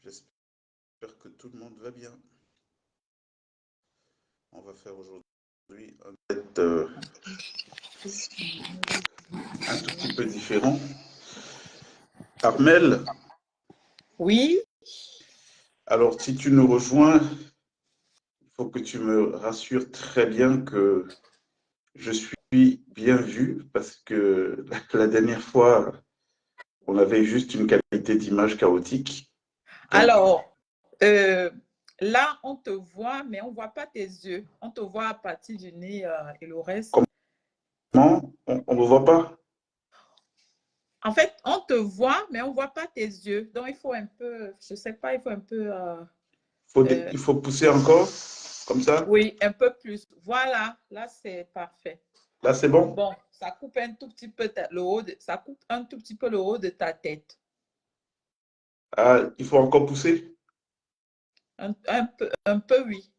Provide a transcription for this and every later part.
J'espère que tout le monde va bien. On va faire aujourd'hui un test un tout petit peu différent. Armelle, Oui, alors si tu nous rejoins, il faut que tu me rassures très bien que je suis bien vu parce que la dernière fois, on avait juste une qualité d'image chaotique. Donc, alors, là, on te voit, mais on ne voit pas tes yeux. On te voit à partir du nez et le reste. comment? On ne me voit pas? En fait, on te voit, mais on ne voit pas tes yeux. Donc, il faut un peu, je ne sais pas, il faut un peu… Il faut pousser encore, comme ça? oui, un peu plus. Voilà, là, c'est parfait. Là, c'est bon? Bon, ça coupe un tout petit peu le haut ça coupe un tout petit peu le haut de ta tête. Ah, il faut encore pousser? Un peu, oui.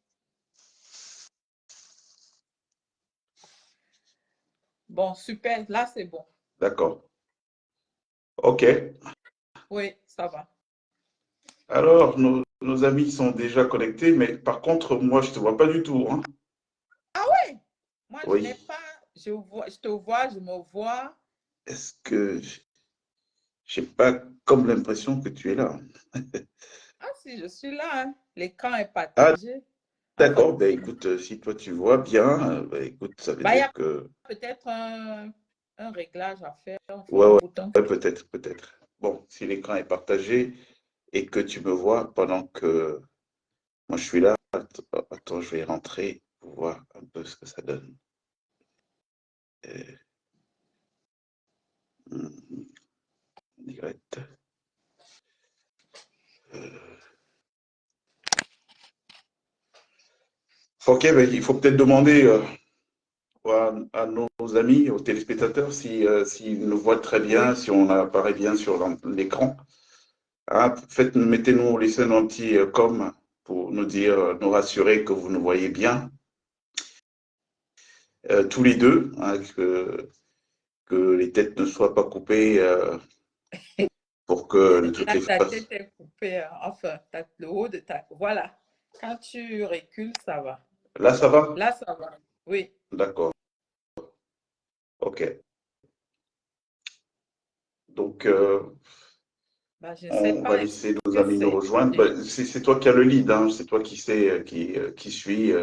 Bon, super. Là, c'est bon. D'accord. OK. Oui, ça va. Alors, nos amis sont déjà connectés, mais par contre, moi, je ne te vois pas du tout, hein. Ah oui, moi, je n'ai Oui. pas, je te vois, je me vois. Est-ce que j'ai pas comme l'impression que tu es là? Ah si, je suis là, hein. L'écran est Ah, partagé. Enfin, d'accord. Ben, écoute, si toi tu vois bien, ben, écoute, ça veut il y dire a que... peut-être un réglage à faire, enfin, Ouais, un ouais, bouton. ouais, peut-être, peut-être. Bon, si l'écran est partagé et que tu me vois pendant que moi je suis là, attends, je vais rentrer pour voir un peu ce que ça donne. Direct. Ok, ben, il faut peut-être demander à nos amis, aux téléspectateurs, s'ils nous voient très bien, Oui, si on apparaît bien sur l'écran. Hein, mettez-nous, laissez-nous un petit com pour nous dire, nous rassurer que vous nous voyez bien, tous les deux, hein, que les têtes ne soient pas coupées pour que de toutes là, les ta façons. tête est coupée, enfin, le haut de ta… Voilà, quand tu recules, ça va. Là, ça va? Là, ça va. Oui. D'accord. Ok. Donc, Bah, je ne sais on va pas, laisser nos que amis nous c'est… rejoindre. Ben, c'est toi qui as le lead, hein, c'est toi qui sais, qui suit.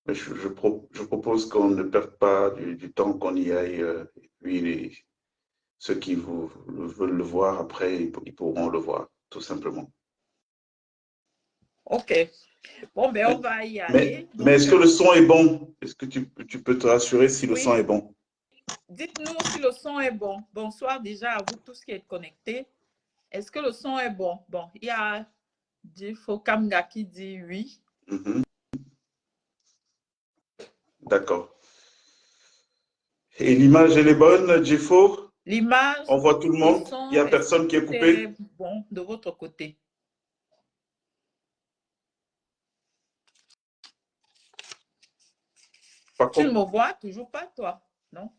Mais je propose qu'on ne perde pas du temps, qu'on y aille. Et puis, ceux qui veulent le voir après, ils pourront le voir, tout simplement. OK. Bon, ben, on Mais, va y mais, aller. mais Donc, est-ce que le son est bon? Est-ce que tu peux te rassurer si le son oui, est bon? dites-nous si le son est bon. Bonsoir déjà à vous tous qui êtes connectés. Est-ce que le son est bon? Bon, il y a Jifo Kamga qui dit oui. Mhm. D'accord. Et l'image, elle est bonne, Jeffo? L'image, On voit tout le le monde? Il n'y son, a est-ce que personne qui est tout est coupé? bon de votre côté? Par Tu ne contre, me vois toujours pas, toi? Non?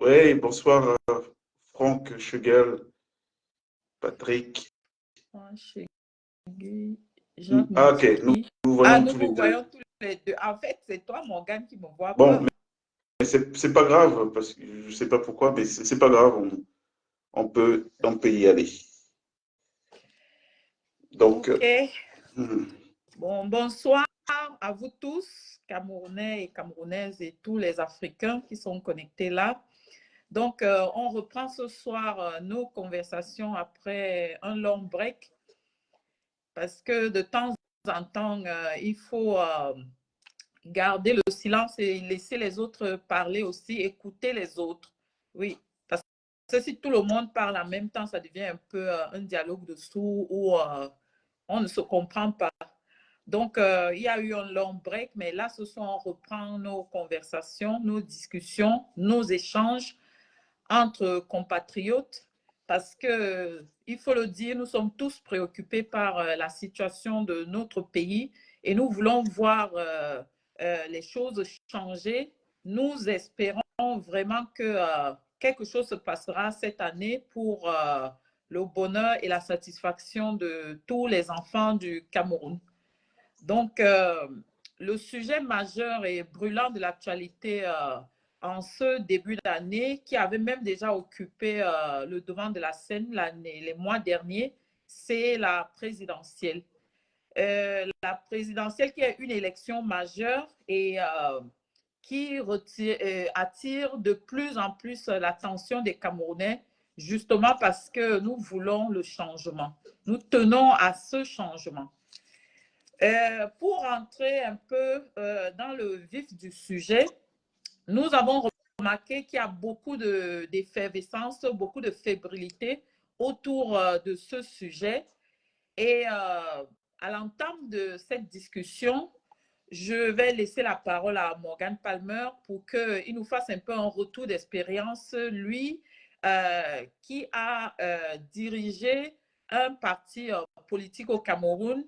oui, bonsoir, Franck, Chegel, Patrick. Jacques Ah, ok, Mati. nous Ah, voyons nous tous les vous deux. voyons tous les deux. En fait, c'est toi, Morgane, qui ne me voit Bon, pas. mais c'est pas grave, parce que je ne sais pas pourquoi, mais c'est pas grave, on peut y aller. Donc, OK. hmm, Bon, bonsoir à vous tous, Camerounais et Camerounaises et tous les Africains qui sont connectés là. Donc, on reprend ce soir nos conversations après un long break parce que de temps en temps, il faut garder le silence et laisser les autres parler aussi, écouter les autres. Oui, parce que si tout le monde parle en même temps, ça devient un peu un dialogue de sourds où on ne se comprend pas. Donc, il y a eu un long break, mais là, ce soir, on reprend nos conversations, nos discussions, nos échanges entre compatriotes parce que, il faut le dire, nous sommes tous préoccupés par la situation de notre pays et nous voulons voir les choses changer. Nous espérons vraiment que quelque chose se passera cette année pour le bonheur et la satisfaction de tous les enfants du Cameroun. Donc, le sujet majeur et brûlant de l'actualité en ce début d'année, qui avait même déjà occupé le devant de la scène les mois derniers, c'est la présidentielle. La présidentielle qui est une élection majeure et qui attire de plus en plus l'attention des Camerounais, justement parce que nous voulons le changement. Nous tenons à ce changement. Pour entrer un peu dans le vif du sujet, nous avons remarqué qu'il y a beaucoup d'effervescence, beaucoup de fébrilité autour de ce sujet. Et à l'entame de cette discussion, je vais laisser la parole à Morgan Palmer pour qu'il nous fasse un peu un retour d'expérience, lui qui a dirigé un parti politique au Cameroun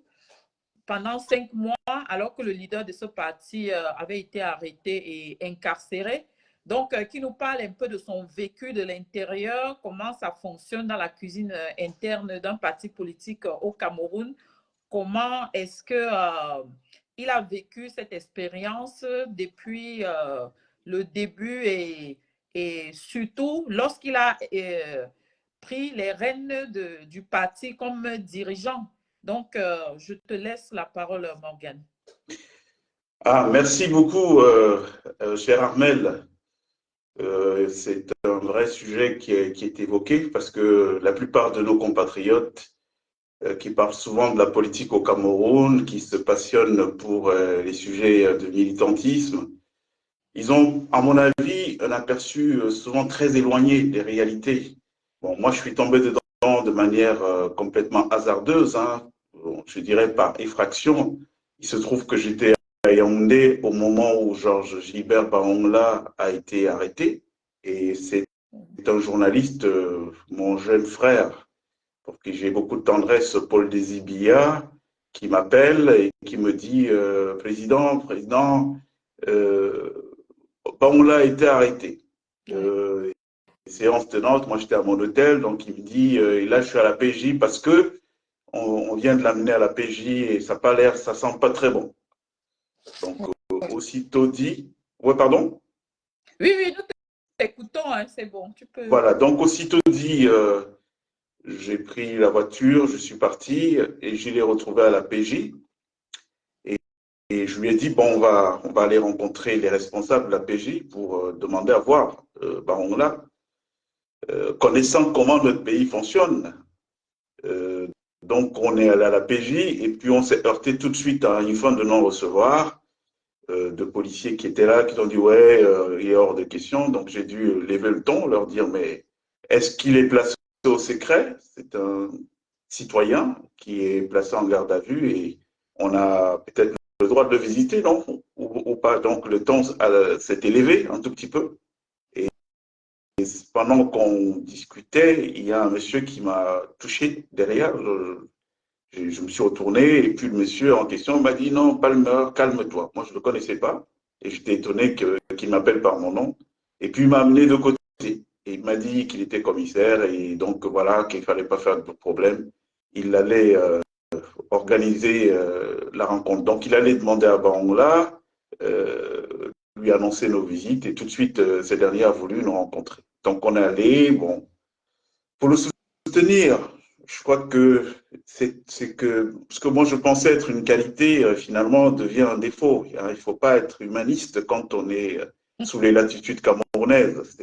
pendant 5 mois, alors que le leader de ce parti avait été arrêté et incarcéré. Donc, qui nous parle un peu de son vécu de l'intérieur, comment ça fonctionne dans la cuisine interne d'un parti politique au Cameroun, comment est-ce qu'il a vécu cette expérience depuis le début et surtout lorsqu'il a pris les rênes du parti comme dirigeant. Donc, je te laisse la parole, Morgane. Merci beaucoup, cher Armel. C'est un vrai sujet qui est évoqué parce que la plupart de nos compatriotes qui parlent souvent de la politique au Cameroun, qui se passionnent pour les sujets de militantisme, ils ont, à mon avis, un aperçu souvent très éloigné des réalités. Bon, moi, je suis tombé dedans de manière complètement hasardeuse, hein, je dirais par effraction. Il se trouve que j'étais à Yaoundé au moment où Georges Gilbert Baongla a été arrêté. Et c'est un journaliste, mon jeune frère, pour qui j'ai beaucoup de tendresse, Paul Désibia, qui m'appelle et qui me dit Président, Baongla a été arrêté. Séance tenante, moi j'étais à mon hôtel, donc il me dit et là je suis à la PJ parce que on vient de l'amener à la PJ et ça n'a pas l'air, ça sent pas très bon. Donc aussitôt dit, ouais pardon. Oui, nous t'écoutons, hein, c'est bon, tu peux. Voilà, donc aussitôt dit, j'ai pris la voiture, je suis parti et je l'ai retrouvé à la PJ. Et je lui ai dit, bon, on va aller rencontrer les responsables de la PJ pour demander à voir Baongla, connaissant comment notre pays fonctionne. Donc, on est allé à la PJ et puis on s'est heurté tout de suite à une fin de non-recevoir de policiers qui étaient là, qui ont dit, ouais, il est hors de question. Donc, j'ai dû lever le ton, leur dire, mais est-ce qu'il est placé au secret? C'est un citoyen qui est placé en garde à vue et on a peut-être le droit de le visiter, non? Ou pas. Donc, le ton s'est élevé un tout petit peu. Et pendant qu'on discutait, il y a un monsieur qui m'a touché derrière. Je me suis retourné et puis le monsieur en question m'a dit non, Palmer, calme-toi. Moi, je ne le connaissais pas et j'étais étonné qu'il m'appelle par mon nom. Et puis, il m'a amené de côté et il m'a dit qu'il était commissaire et donc voilà, qu'il ne fallait pas faire de problème. Il allait organiser la rencontre. Donc, il allait demander à Baongla, lui annoncer nos visites et tout de suite, ce dernier a voulu nous rencontrer. Donc, on est allé, bon, pour le soutenir. Je crois que c'est que ce que moi je pensais être une qualité, finalement, devient un défaut. Il ne faut pas être humaniste quand on est sous les latitudes camerounaises.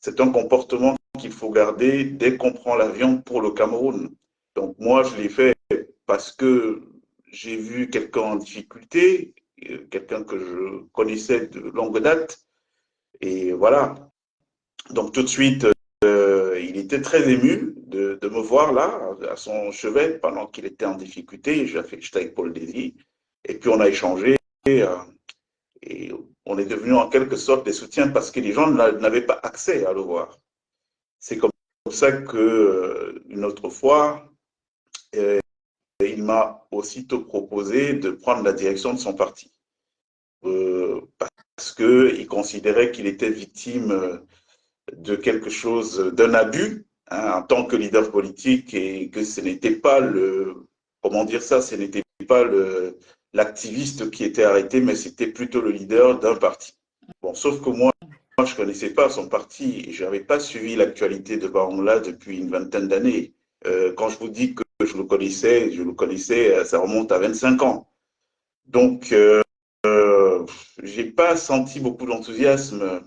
C'est un comportement qu'il faut garder dès qu'on prend l'avion pour le Cameroun. Donc moi, je l'ai fait parce que j'ai vu quelqu'un en difficulté, quelqu'un que je connaissais de longue date. Et voilà. Donc tout de suite, il était très ému de me voir là, à son chevet, pendant qu'il était en difficulté. J'étais avec Paul Désy. Et puis on a échangé et on est devenu en quelque sorte des soutiens parce que les gens n'avaient pas accès à le voir. C'est comme ça qu'une autre fois, il m'a aussitôt proposé de prendre la direction de son parti. Parce qu'il considérait qu'il était victime de quelque chose, d'un abus hein, en tant que leader politique et que ce n'était pas comment dire ça, ce n'était pas l'activiste qui était arrêté, mais c'était plutôt le leader d'un parti. Bon, sauf que moi, je ne connaissais pas son parti et je n'avais pas suivi l'actualité de Baronla depuis une vingtaine d'années. Quand je vous dis que je le connaissais, ça remonte à 25 ans. Donc, je n'ai pas senti beaucoup d'enthousiasme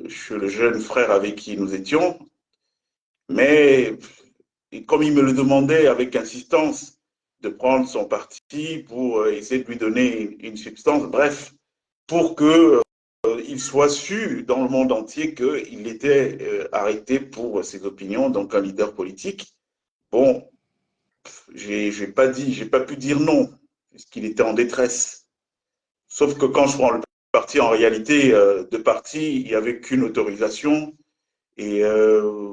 chez le jeune frère avec qui nous étions, mais comme il me le demandait avec insistance de prendre son parti pour essayer de lui donner une substance, bref, pour que il soit su dans le monde entier qu'il était arrêté pour ses opinions, donc un leader politique. Bon, j'ai pas pu dire non, puisqu'il était en détresse. Sauf que quand je prends le parti, en réalité, de parti, il n'y avait qu'une autorisation et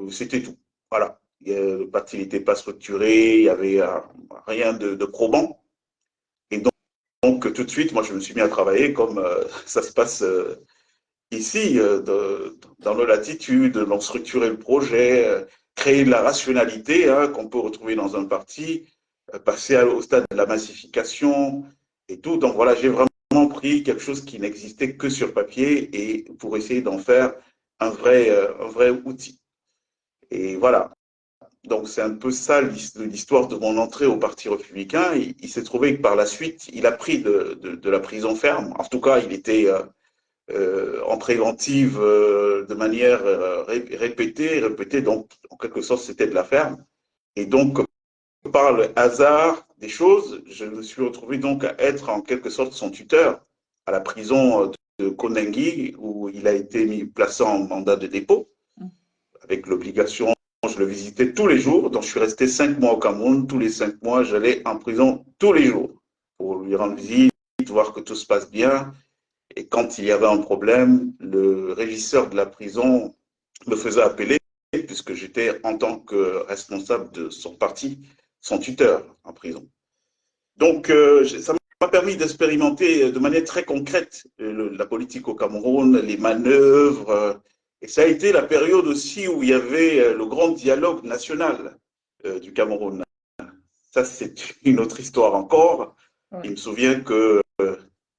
c'était tout. Voilà. Le parti n'était pas structuré, il n'y avait rien de probant. Et donc, tout de suite, moi, je me suis mis à travailler comme ça se passe ici, dans nos latitudes, donc structurer le projet, créer de la rationalité hein, qu'on peut retrouver dans un parti, passer au stade de la massification et tout. Donc voilà, j'ai vraiment pris quelque chose qui n'existait que sur papier et pour essayer d'en faire un vrai outil. Et voilà. Donc c'est un peu ça l'histoire de mon entrée au Parti républicain. Il s'est trouvé que par la suite, il a pris de la prison ferme. En tout cas, il était en préventive de manière répétée. Donc en quelque sorte, c'était de la ferme. Et donc, par le hasard des choses, je me suis retrouvé donc à être en quelque sorte son tuteur à la prison de Konengi, où il a été placé en mandat de dépôt, avec l'obligation, je le visitais tous les jours. Donc, je suis resté 5 mois au Cameroun. Tous les 5 mois, j'allais en prison tous les jours pour lui rendre visite, voir que tout se passe bien. Et quand il y avait un problème, le régisseur de la prison me faisait appeler, puisque j'étais en tant que responsable de son parti, son tuteur en prison. Donc, ça m'a permis d'expérimenter de manière très concrète la politique au Cameroun, les manœuvres. Et ça a été la période aussi où il y avait le grand dialogue national du Cameroun. Ça, c'est une autre histoire encore. Ouais. Il me souvient que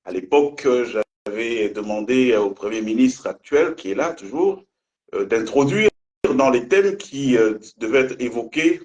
à l'époque, j'avais demandé au Premier ministre actuel, qui est là toujours, d'introduire dans les thèmes qui devaient être évoqués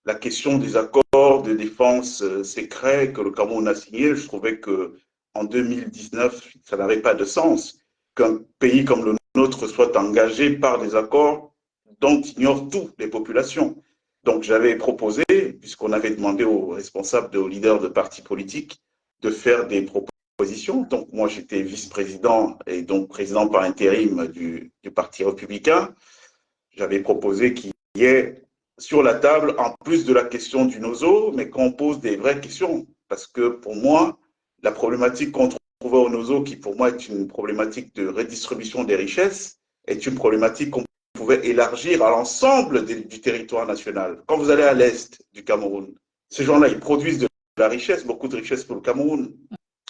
la question des accords de défense secrets que le Cameroun a signés. Je trouvais qu'en 2019, ça n'avait pas de sens qu'un pays comme le nôtre soit engagé par des accords dont ignorent toutes les populations. Donc j'avais proposé, puisqu'on avait demandé aux responsables, aux leaders de partis politiques, de faire des propositions. Donc moi j'étais vice-président et donc président par intérim du Parti républicain. J'avais proposé qu'il y ait sur la table, en plus de la question du NOZO, mais qu'on pose des vraies questions. Parce que pour moi, la problématique qu'on trouvait au NOZO, qui pour moi est une problématique de redistribution des richesses, est une problématique qu'on pouvait élargir à l'ensemble du territoire national. Quand vous allez à l'est du Cameroun, ces gens-là, ils produisent de la richesse, beaucoup de richesse pour le Cameroun,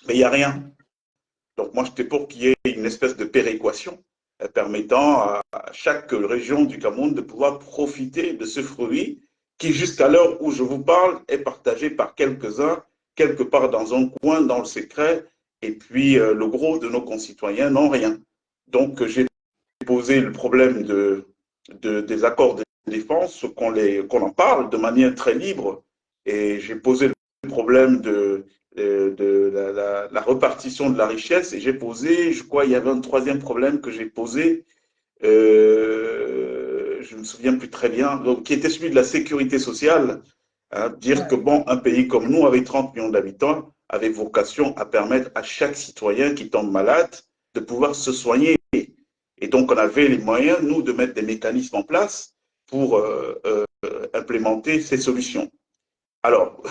mais il n'y a rien. Donc moi, j'étais pour qu'il y ait une espèce de péréquation permettant à chaque région du Cameroun de pouvoir profiter de ce fruit qui, jusqu'à l'heure où je vous parle, est partagé par quelques-uns, quelque part dans un coin, dans le secret, et puis le gros de nos concitoyens n'ont rien. Donc j'ai posé le problème des accords de défense, qu'on en parle de manière très libre, et j'ai posé le problème de la répartition de la richesse, et j'ai posé, je crois, il y avait un troisième problème que j'ai posé, je ne me souviens plus très bien, donc, qui était celui de la sécurité sociale, hein, dire que bon, un pays comme nous, avec 30 millions d'habitants, avait vocation à permettre à chaque citoyen qui tombe malade de pouvoir se soigner. Et donc, on avait les moyens, nous, de mettre des mécanismes en place pour implémenter ces solutions. Alors,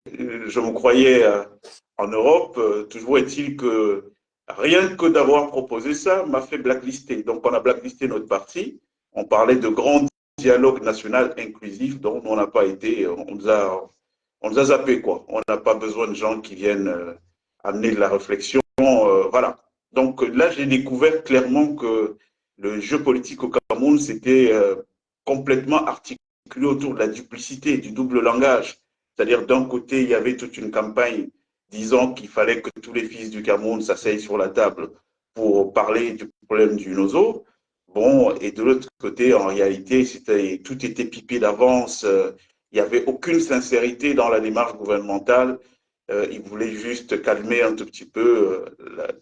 je me croyais en Europe, toujours est-il que rien que d'avoir proposé ça m'a fait blacklister. Donc, on a blacklisté notre parti. On parlait de grand dialogue national inclusif, dont on n'a pas été, on nous a zappé, quoi. On n'a pas besoin de gens qui viennent amener de la réflexion, voilà. Donc là, j'ai découvert clairement que le jeu politique au Cameroun, c'était complètement articulé autour de la duplicité, du double langage. C'est-à-dire, d'un côté, il y avait toute une campagne disant qu'il fallait que tous les fils du Cameroun s'asseyent sur la table pour parler du problème du nozo. Bon, et de l'autre côté, en réalité, tout était pipé d'avance. Il n'y avait aucune sincérité dans la démarche gouvernementale. Ils voulaient juste calmer un tout petit peu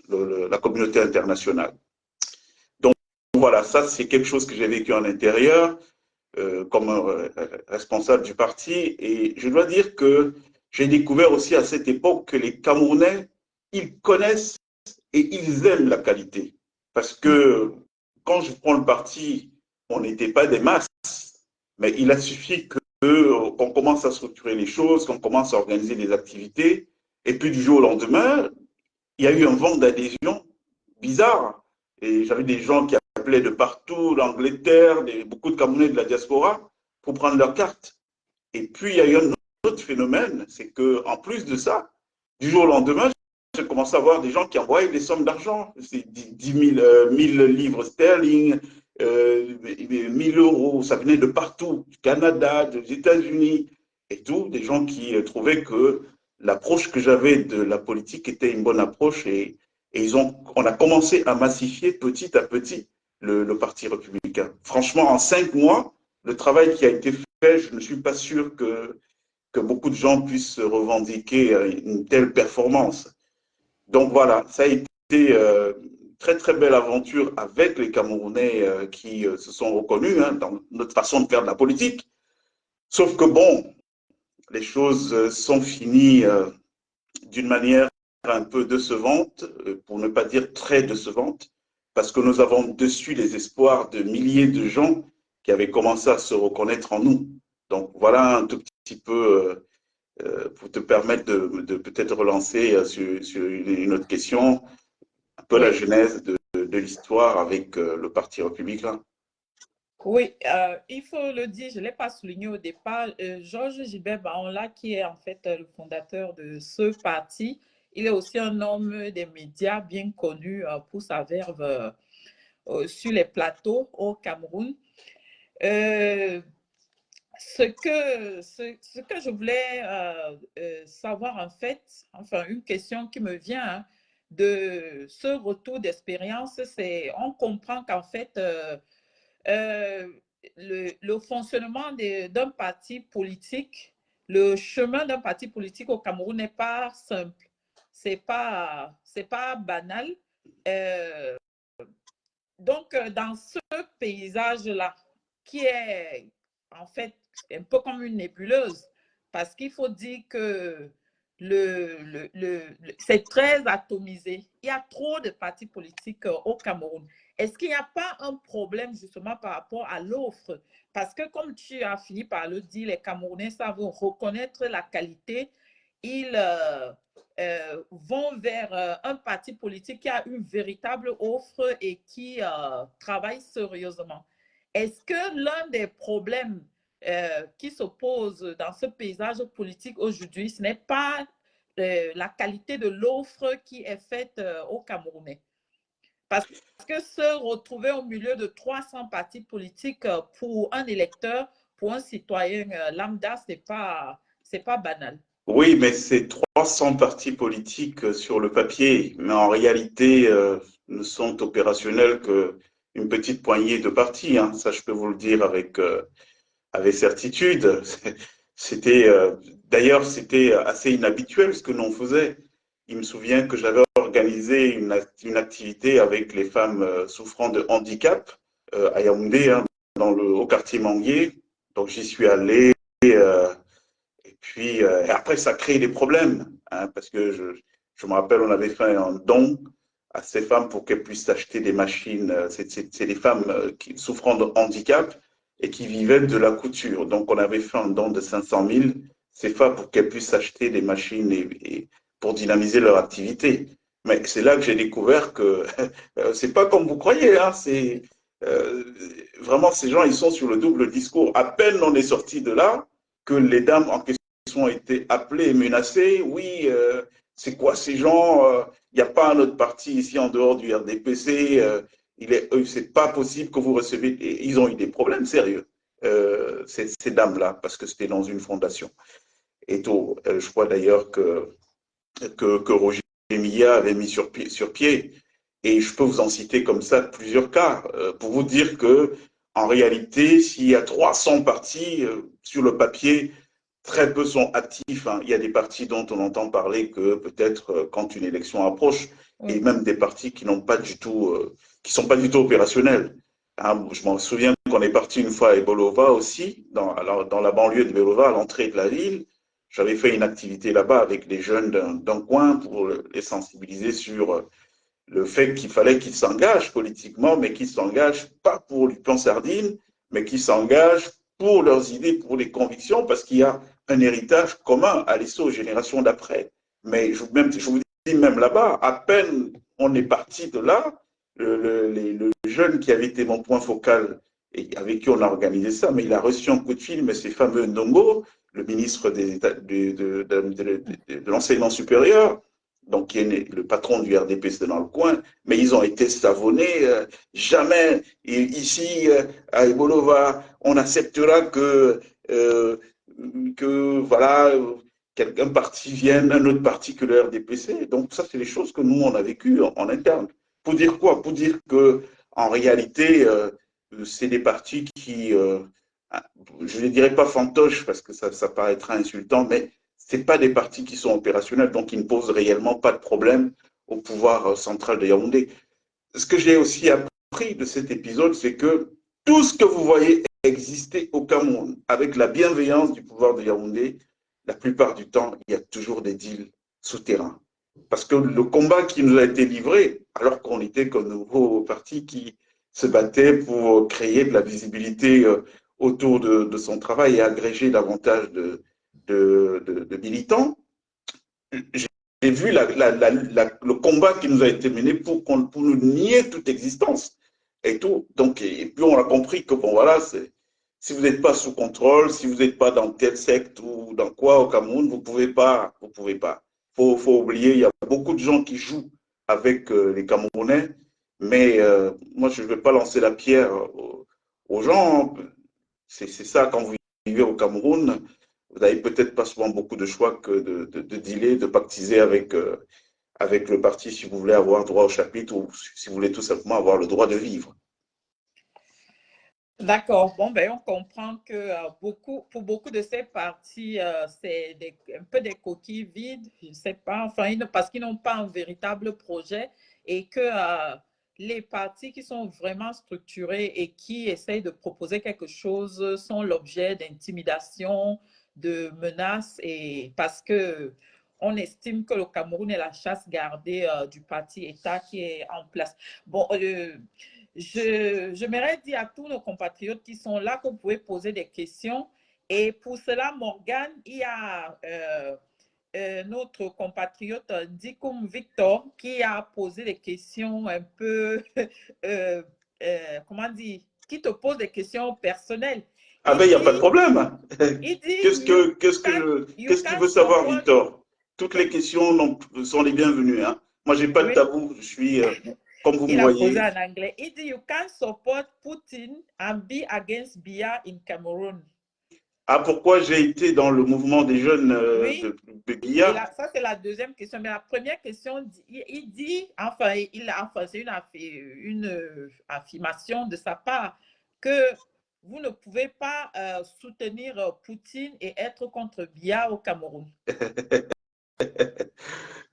la communauté internationale. Donc voilà, ça c'est quelque chose que j'ai vécu en intérieur comme responsable du parti. Et je dois dire que j'ai découvert aussi à cette époque que les Camerounais, ils connaissent et ils aiment la qualité. Parce que quand je prends le parti, on n'était pas des masses, mais il a suffi qu'on commence à structurer les choses, qu'on commence à organiser des activités, et puis du jour au lendemain, il y a eu un vent d'adhésion bizarre. Et j'avais des gens qui appelaient de partout, l'Angleterre, beaucoup de Camerounais de la diaspora, pour prendre leur carte. Et puis, il y a eu un autre phénomène, c'est qu'en plus de ça, du jour au lendemain, j'ai commencé à voir des gens qui envoyaient des sommes d'argent. C'est 10 000, 1000 livres sterling, 1000 euros, ça venait de partout, du Canada, des États-Unis et tout, des gens qui trouvaient que l'approche que j'avais de la politique était une bonne approche et on a commencé à massifier petit à petit le Parti républicain. Franchement, en 5 mois, le travail qui a été fait, je ne suis pas sûr que beaucoup de gens puissent revendiquer une telle performance. Donc voilà, ça a été très très belle aventure avec les Camerounais qui se sont reconnus dans notre façon de faire de la politique. Sauf que bon, les choses sont finies d'une manière un peu décevante, pour ne pas dire très décevante, parce que nous avons déçu les espoirs de milliers de gens qui avaient commencé à se reconnaître en nous. Donc voilà un tout petit peu pour te permettre de peut-être relancer sur une autre question, un peu la Oui. genèse de l'histoire avec le Parti républicain. Oui, il faut le dire, je ne l'ai pas souligné au départ, Georges Gilbert Baonla, qui est en fait le fondateur de ce parti, il est aussi un homme des médias bien connu pour sa verve sur les plateaux au Cameroun. Ce que je voulais savoir en fait, enfin une question qui me vient de ce retour d'expérience, c'est on comprend qu'en fait, le fonctionnement d'un parti politique, le chemin d'un parti politique au Cameroun n'est pas simple, c'est pas banal. Donc, dans ce paysage-là, qui est en fait un peu comme une nébuleuse, parce qu'il faut dire que c'est très atomisé. Il y a trop de partis politiques au Cameroun. Est-ce qu'il n'y a pas un problème justement par rapport à l'offre? Parce que comme tu as fini par le dire, les Camerounais savent reconnaître la qualité. Ils vont vers un parti politique qui a une véritable offre et qui travaille sérieusement. Est-ce que l'un des problèmes qui s'opposent dans ce paysage politique aujourd'hui, ce n'est pas la qualité de l'offre qui est faite aux Camerounais? Parce que se retrouver au milieu de 300 partis politiques pour un électeur, pour un citoyen lambda, ce n'est pas banal. Oui, mais c'est 300 partis politiques sur le papier, mais en réalité, ne sont opérationnels qu'une petite poignée de partis. Hein. Ça, je peux vous le dire avec certitude. C'était d'ailleurs, c'était assez inhabituel ce que l'on faisait. Il me souvient que j'avais organisé une activité avec les femmes souffrant de handicap à Yaoundé, hein, au quartier Manguier. Donc j'y suis allé. Et puis et après, ça crée des problèmes, hein, parce que je me rappelle, on avait fait un don à ces femmes pour qu'elles puissent acheter des machines. C'est des femmes souffrant de handicap et qui vivaient de la couture. Donc, on avait fait un don de 500 000 ces femmes pour qu'elles puissent acheter des machines et pour dynamiser leur activité. Mais c'est là que j'ai découvert que c'est pas comme vous croyez. Hein, c'est vraiment ces gens, ils sont sur le double discours. À peine on est sorti de là que les dames en question ont été appelées et menacées. Oui, c'est quoi ces gens? Il n'y a pas un autre parti ici en dehors du RDPC. C'est pas possible que vous receviez. Et ils ont eu des problèmes sérieux. ces dames-là, parce que c'était dans une fondation. Et tout, je crois d'ailleurs que Roger Milla avait mis sur pied. Et je peux vous en citer comme ça plusieurs cas, pour vous dire que en réalité, s'il y a 300 partis sur le papier, très peu sont actifs. Hein. Il y a des partis dont on entend parler que peut-être quand une élection approche, et Oui. même des partis qui n'ont pas du tout, qui sont pas du tout opérationnels. Hein, je m'en souviens qu'on est parti une fois à Ebolova aussi, dans la banlieue de Belova, à l'entrée de la ville. J'avais fait une activité là-bas avec les jeunes d'un coin pour les sensibiliser sur le fait qu'il fallait qu'ils s'engagent politiquement, mais qu'ils s'engagent pas pour du plan sardine, mais qu'ils s'engagent pour leurs idées, pour les convictions, parce qu'il y a un héritage commun à laisser aux générations d'après. Mais je vous dis même là-bas, à peine on est parti de là, le jeune qui avait été mon point focal et avec qui on a organisé ça, mais il a reçu un coup de fil, mais ces fameux Ndongo, le ministre de l'enseignement supérieur, donc qui est le patron du RDP, c'est dans le coin, mais ils ont été savonnés. Jamais ici, à Ebolova, on acceptera que voilà, un parti vienne, un autre parti que le RDPC. Donc ça, c'est les choses que nous, on a vécues en interne. Pour dire quoi? Pour dire que en réalité, c'est des partis qui, je ne dirais pas fantoches, parce que ça paraîtra insultant, mais ce pas des partis qui sont opérationnels, donc ils ne posent réellement pas de problème au pouvoir central de Yaoundé. Ce que j'ai aussi appris de cet épisode, c'est que tout ce que vous voyez exister au Cameroun, avec la bienveillance du pouvoir de Yaoundé, la plupart du temps, il y a toujours des deals souterrains. Parce que le combat qui nous a été livré, alors qu'on était comme nouveau parti qui se battait pour créer de la visibilité autour de son travail et agréger davantage de militants, j'ai vu le combat qui nous a été mené pour nous nier toute existence et tout. Donc, et puis on a compris que bon, voilà, si vous n'êtes pas sous contrôle, si vous n'êtes pas dans tel secte ou dans quoi au Cameroun, vous pouvez pas, vous pouvez pas. Faut oublier, il y a beaucoup de gens qui jouent avec les Camerounais, mais moi je ne vais pas lancer la pierre aux gens. C'est ça quand vous vivez au Cameroun. Vous n'avez peut-être pas souvent beaucoup de choix que de dealer, de pactiser avec le parti si vous voulez avoir droit au chapitre ou si vous voulez tout simplement avoir le droit de vivre. D'accord. Bon, ben, on comprend que pour beaucoup de ces partis, c'est un peu des coquilles vides, je ne sais pas, enfin, parce qu'ils n'ont pas un véritable projet et que les partis qui sont vraiment structurés et qui essayent de proposer quelque chose sont l'objet d'intimidation, de menaces, et parce que on estime que le Cameroun est la chasse gardée du parti État qui est en place. Bon, j'aimerais dire à tous nos compatriotes qui sont là que vous pouvez poser des questions. Et pour cela, Morgane, il y a notre compatriote Dikoum Victor qui a posé des questions un peu, comment dire, qui te pose des questions personnelles. Ah ben, il n'y a pas de problème. Il dit, Qu'est-ce qu'il veut savoir, Victor? Toutes les questions sont les bienvenues. Hein. Moi, je n'ai pas de oui, tabou. Je suis, comme vous me il a posé voyez. en anglais. Il dit, you can support Putin and be against Biya in Cameroon. Ah, pourquoi j'ai été dans le mouvement des jeunes Oui, de et Guilla? là, ça c'est la deuxième question. Mais la première question, il dit, enfin, c'est une affirmation de sa part, que vous ne pouvez pas soutenir Poutine et être contre Biya au Cameroun.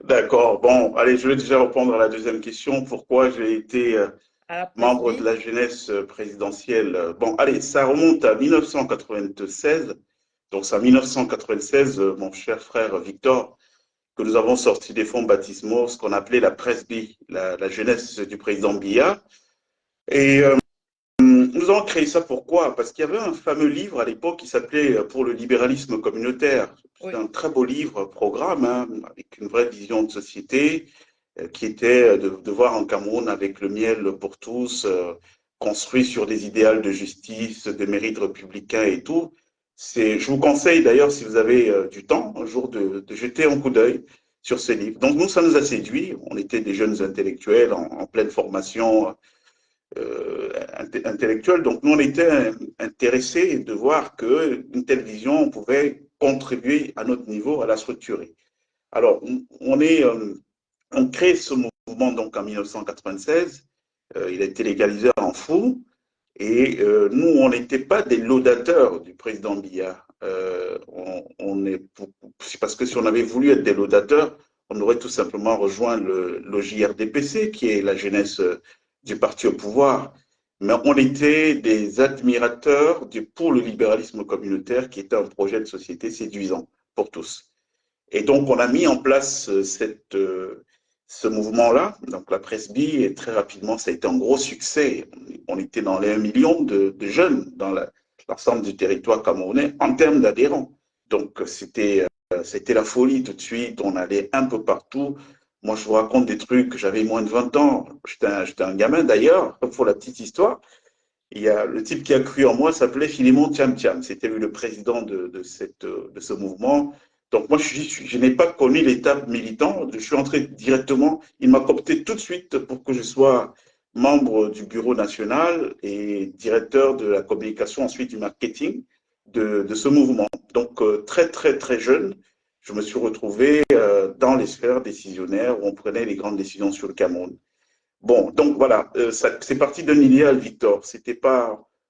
D'accord. Bon, allez, je vais déjà répondre à la deuxième question. Pourquoi j'ai été À la membre de presbyte. la jeunesse présidentielle? Bon, allez, ça remonte à 1996. Donc, c'est en 1996, mon cher frère Victor, que nous avons sorti des fonds baptismaux, ce qu'on appelait la presby, la jeunesse du président Biya. Et nous avons créé ça pourquoi? Parce qu'il y avait un fameux livre à l'époque qui s'appelait Pour le libéralisme communautaire. Oui. C'est un très beau livre, programme, hein, avec une vraie vision de société, qui était de voir un Cameroun avec le miel pour tous, construit sur des idéaux de justice, de mérite républicain et tout. Je vous conseille d'ailleurs, si vous avez du temps, un jour de jeter un coup d'œil sur ce livre. Donc nous, ça nous a séduits. On était des jeunes intellectuels en pleine formation intellectuels. Donc, nous, on était intéressés de voir qu'une telle vision pouvait contribuer à notre niveau à la structurer. Alors, on crée ce mouvement donc en 1996. Il a été légalisé en fou. Et nous, on n'était pas des laudateurs du président Biya. C'est parce que si on avait voulu être des laudateurs, on aurait tout simplement rejoint le JRDPC, qui est la jeunesse du parti au pouvoir. Mais on était des admirateurs pour le libéralisme communautaire, qui était un projet de société séduisant pour tous. Et donc, on a mis en place ce mouvement-là, donc la Presby, et très rapidement, ça a été un gros succès. On était dans les 1 million de jeunes dans l'ensemble du territoire camerounais en termes d'adhérents. Donc, c'était la folie tout de suite. On allait un peu partout. Moi, je vous raconte des trucs, j'avais moins de 20 ans. J'étais un gamin d'ailleurs, pour la petite histoire. Il y a le type qui a cru en moi s'appelait Philémon Tcham. C'était lui le président de ce mouvement. Donc moi, je n'ai pas connu l'étape militant. Je suis entré directement. Il m'a coopté tout de suite pour que je sois membre du bureau national et directeur de la communication, ensuite du marketing de ce mouvement. Donc très, très, très jeune, je me suis retrouvé dans les sphères décisionnaires où on prenait les grandes décisions sur le Cameroun. Bon, donc voilà, c'est parti d'un idéal, Victor.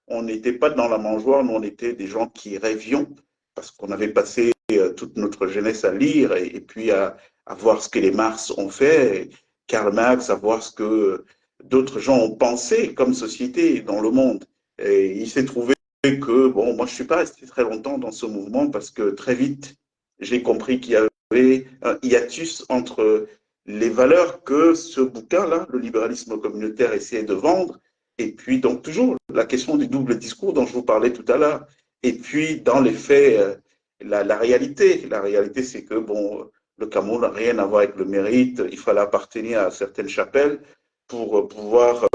On n'était pas dans la mangeoire, nous on était des gens qui rêvions parce qu'on avait passé toute notre jeunesse à lire et puis à voir ce que les Marx ont fait, Karl Marx, à voir ce que d'autres gens ont pensé comme société dans le monde. Et il s'est trouvé que, bon, moi je ne suis pas resté très longtemps dans ce mouvement parce que très vite, j'ai compris qu'il y avait un hiatus entre les valeurs que ce bouquin-là, le libéralisme communautaire, essayait de vendre. Et puis, donc, toujours la question du double discours dont je vous parlais tout à l'heure. Et puis, dans les faits, la réalité. La réalité, c'est que, bon, le Cameroun n'a rien à voir avec le mérite. Il fallait appartenir à certaines chapelles pour pouvoir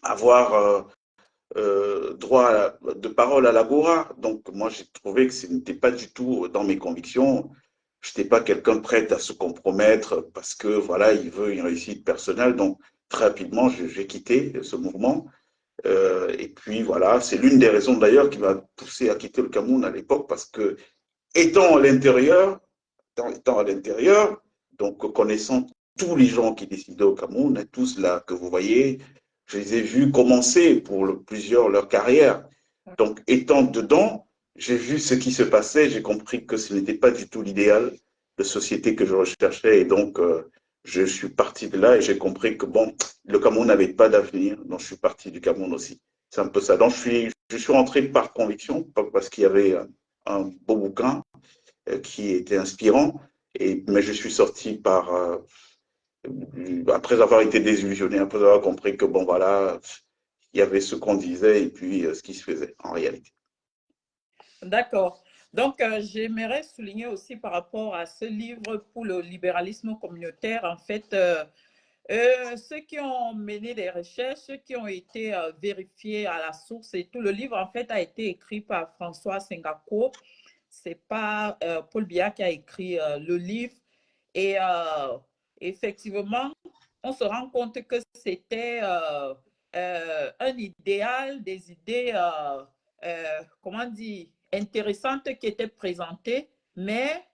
avoir droit de parole à l'agora. Donc, moi, j'ai trouvé que ce n'était pas du tout dans mes convictions. Je n'étais pas quelqu'un prêt à se compromettre parce que, voilà, il veut une réussite personnelle. Donc, très rapidement, j'ai quitté ce mouvement. Et puis, voilà, c'est l'une des raisons d'ailleurs qui m'a poussé à quitter le Cameroun à l'époque parce que, étant à l'intérieur, donc connaissant tous les gens qui décidaient au Cameroun, tous là que vous voyez, je les ai vus commencer pour plusieurs leur carrière. Donc, étant dedans, j'ai vu ce qui se passait, j'ai compris que ce n'était pas du tout l'idéal de société que je recherchais. Et donc, je suis parti de là et j'ai compris que, bon, le Cameroun n'avait pas d'avenir. Donc, je suis parti du Cameroun aussi. C'est un peu ça. Donc, je suis rentré par conviction, parce qu'il y avait un beau bouquin qui était inspirant. Mais je suis sorti après avoir été désillusionné, après avoir compris que, bon, voilà, il y avait ce qu'on disait et puis ce qui se faisait en réalité. D'accord. Donc, j'aimerais souligner aussi par rapport à ce livre pour le libéralisme communautaire, en fait, ceux qui ont mené des recherches, ceux qui ont été vérifiés à la source et tout, le livre, en fait, a été écrit par François Sengako. C'est pas Paul Biya qui a écrit le livre. Et effectivement, on se rend compte que c'était un idéal, des idées, comment dire, intéressantes qui étaient présentées, mais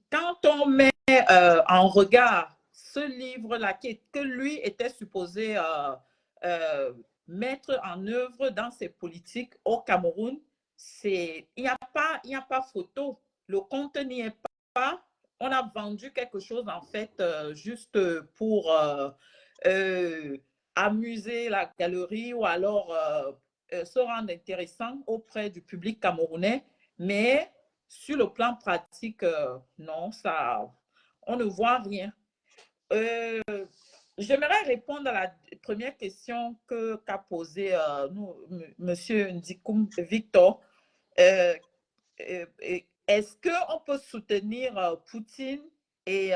quand on met en regard ce livre-là que lui était supposé mettre en œuvre dans ses politiques au Cameroun, il n'y a pas photo. Le compte n'y est pas. On a vendu quelque chose, en fait, juste pour amuser la galerie ou alors se rendre intéressant auprès du public camerounais. Mais sur le plan pratique, non, on ne voit rien. J'aimerais répondre à la première question qu'a posée M. Ndikoum Victor. Est-ce qu'on peut soutenir Poutine et,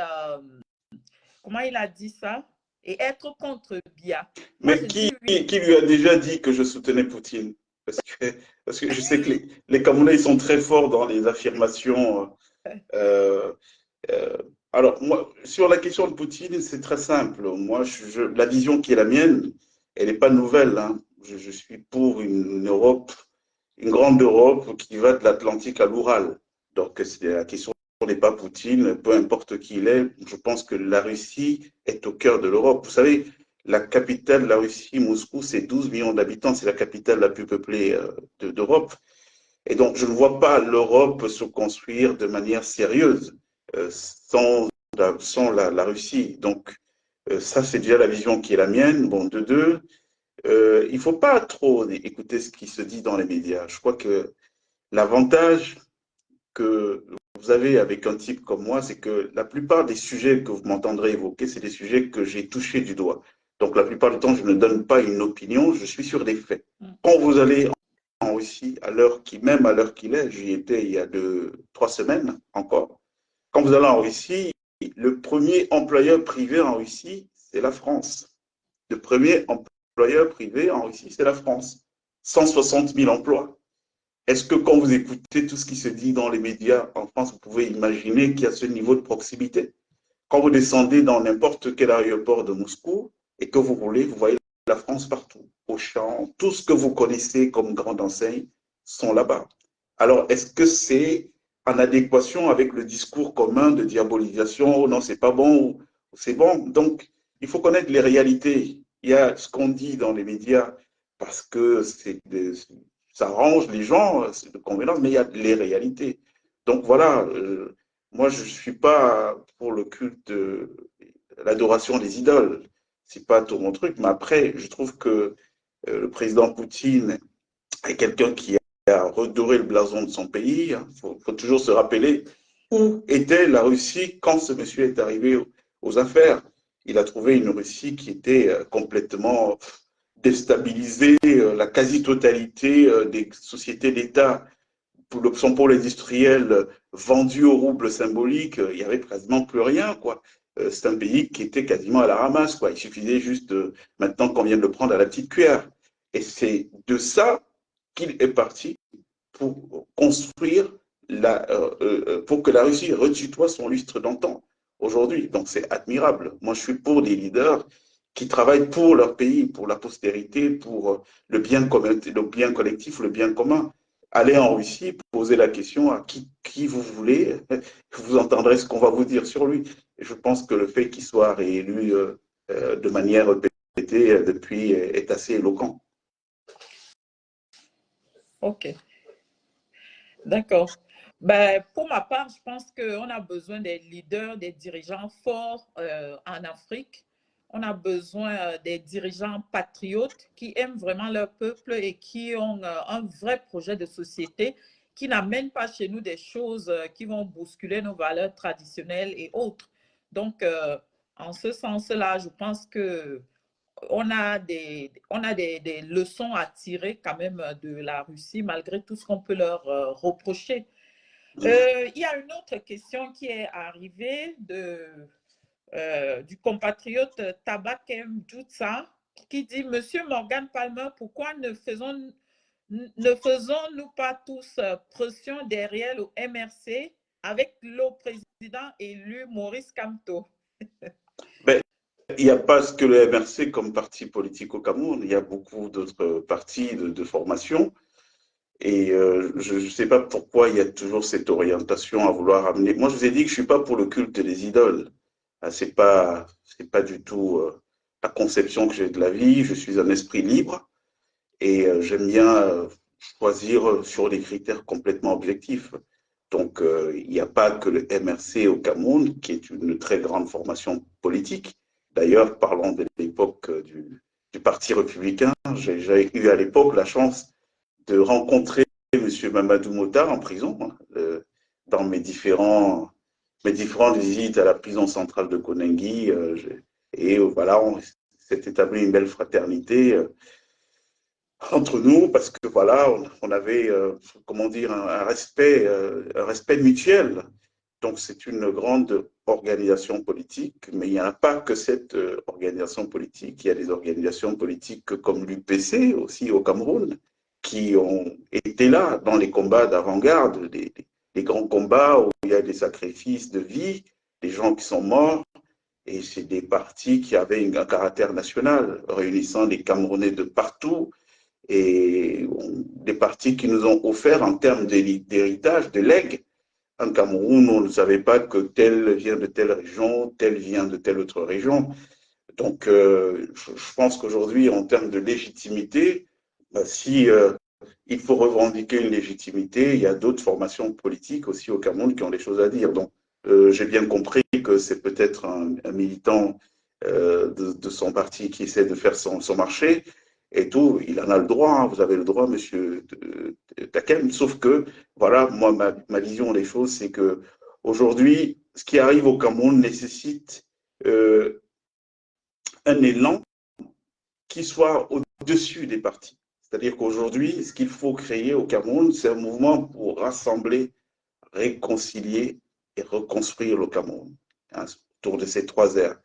comment il a dit ça, et être contre Biya? Mais qui lui a déjà dit que je soutenais Poutine? Parce que je sais que les Camerounais ils sont très forts dans les affirmations. Euh, euh, alors, moi, sur la question de Poutine, c'est très simple. Moi, la vision qui est la mienne, elle n'est pas nouvelle, hein. Je suis pour une Europe, une grande Europe qui va de l'Atlantique à l'Oural. Donc, la question n'est pas Poutine, peu importe qui il est. Je pense que la Russie est au cœur de l'Europe. Vous savez, la capitale de la Russie, Moscou, c'est 12 millions d'habitants. C'est la capitale la plus peuplée d'Europe. Et donc, je ne vois pas l'Europe se construire de manière sérieuse sans la Russie. Donc, ça, c'est déjà la vision qui est la mienne. Bon, de deux, il ne faut pas trop écouter ce qui se dit dans les médias. Je crois que l'avantage que vous avez avec un type comme moi, c'est que la plupart des sujets que vous m'entendrez évoquer, c'est des sujets que j'ai touchés du doigt. Donc, la plupart du temps, je ne donne pas une opinion, je suis sur des faits. Quand vous allez en Russie, même à l'heure qu'il est, j'y étais il y a 3 semaines encore, quand vous allez en Russie, le premier employeur privé en Russie, c'est la France. Le premier employeur privé en Russie, c'est la France. 160 000 emplois. Est-ce que quand vous écoutez tout ce qui se dit dans les médias en France, vous pouvez imaginer qu'il y a ce niveau de proximité? Quand vous descendez dans n'importe quel aéroport de Moscou et que vous roulez, vous voyez la France partout. Auchan, tout ce que vous connaissez comme grande enseigne sont là-bas. Alors, est-ce que c'est en adéquation avec le discours commun de diabolisation? Oh non, c'est pas bon, ou c'est bon. Donc, il faut connaître les réalités. Il y a ce qu'on dit dans les médias parce que ça arrange les gens, c'est de convenance, mais il y a les réalités. Donc voilà, moi je ne suis pas pour le culte de l'adoration des idoles. C'est pas tout mon truc, mais après, je trouve que le président Poutine est quelqu'un qui a redoré le blason de son pays. Il faut toujours se rappeler où était la Russie quand ce monsieur est arrivé aux affaires. Il a trouvé une Russie qui était complètement déstabilisée. La quasi-totalité des sociétés d'État pour son pôle industriel vendu au rouble symbolique, il n'y avait quasiment plus rien, quoi. C'est un pays qui était quasiment à la ramasse, quoi. Il suffisait juste maintenant qu'on vienne le prendre à la petite cuillère. Et c'est de ça qu'il est parti pour construire pour que la Russie retutoie son lustre d'antan aujourd'hui. Donc c'est admirable. Moi, je suis pour des leaders qui travaillent pour leur pays, pour la postérité, pour le bien collectif, le bien commun. Allez en Russie, posez la question à qui vous voulez, vous entendrez ce qu'on va vous dire sur lui. Et je pense que le fait qu'il soit réélu de manière répétée depuis est assez éloquent. Ok, d'accord. Ben, pour ma part, je pense qu'on a besoin des leaders, des dirigeants forts en Afrique. On a besoin des dirigeants patriotes qui aiment vraiment leur peuple et qui ont un vrai projet de société, qui n'amènent pas chez nous des choses qui vont bousculer nos valeurs traditionnelles et autres. Donc, en ce sens-là, je pense que on a des leçons à tirer quand même de la Russie, malgré tout ce qu'on peut leur reprocher. Il y a une autre question qui est arrivée du compatriote Tabakem Djoutsa qui dit: Monsieur Morgan Palmer, pourquoi ne faisons-nous pas tous pression derrière le MRC avec le président élu Maurice Kamto? Ben, il n'y a pas que le MRC comme parti politique au Cameroun, il y a beaucoup d'autres partis de formation. Et je ne sais pas pourquoi il y a toujours cette orientation à vouloir amener. Moi, je vous ai dit que je ne suis pas pour le culte des idoles. Ce n'est pas du tout la conception que j'ai de la vie. Je suis un esprit libre et j'aime bien choisir sur des critères complètement objectifs. Donc, il n'y a pas que le MRC au Cameroun, qui est une très grande formation politique. D'ailleurs, parlons de l'époque du Parti républicain. J'ai eu à l'époque la chance de rencontrer M. Mamadou Motard en prison, dans mes différentes visites à la prison centrale de Koningui. Et voilà, on s'est établi une belle fraternité entre nous parce que voilà, on avait, comment dire, un respect mutuel. Donc c'est une grande organisation politique, mais il n'y a pas que cette organisation politique. Il y a des organisations politiques comme l'UPC aussi au Cameroun qui ont été là dans les combats d'avant-garde, les grands combats où il y a des sacrifices de vie, des gens qui sont morts. Et c'est des partis qui avaient un caractère national, réunissant des Camerounais de partout, et des partis qui nous ont offert en termes d'héritage, de legs. En Cameroun, on ne savait pas que tel vient de telle région, tel vient de telle autre région. Donc, je pense qu'aujourd'hui, en termes de légitimité, si il faut revendiquer une légitimité, il y a d'autres formations politiques aussi au Cameroun qui ont des choses à dire. Donc, j'ai bien compris que c'est peut-être un militant de son parti qui essaie de faire son marché et tout. Il en a le droit, hein, vous avez le droit, monsieur Takem. Sauf que, voilà, moi, ma vision des choses, c'est que aujourd'hui, ce qui arrive au Cameroun nécessite un élan qui soit au-dessus des partis. C'est-à-dire qu'aujourd'hui, ce qu'il faut créer au Cameroun, c'est un mouvement pour rassembler, réconcilier et reconstruire le Cameroun, hein, autour de ces trois aires.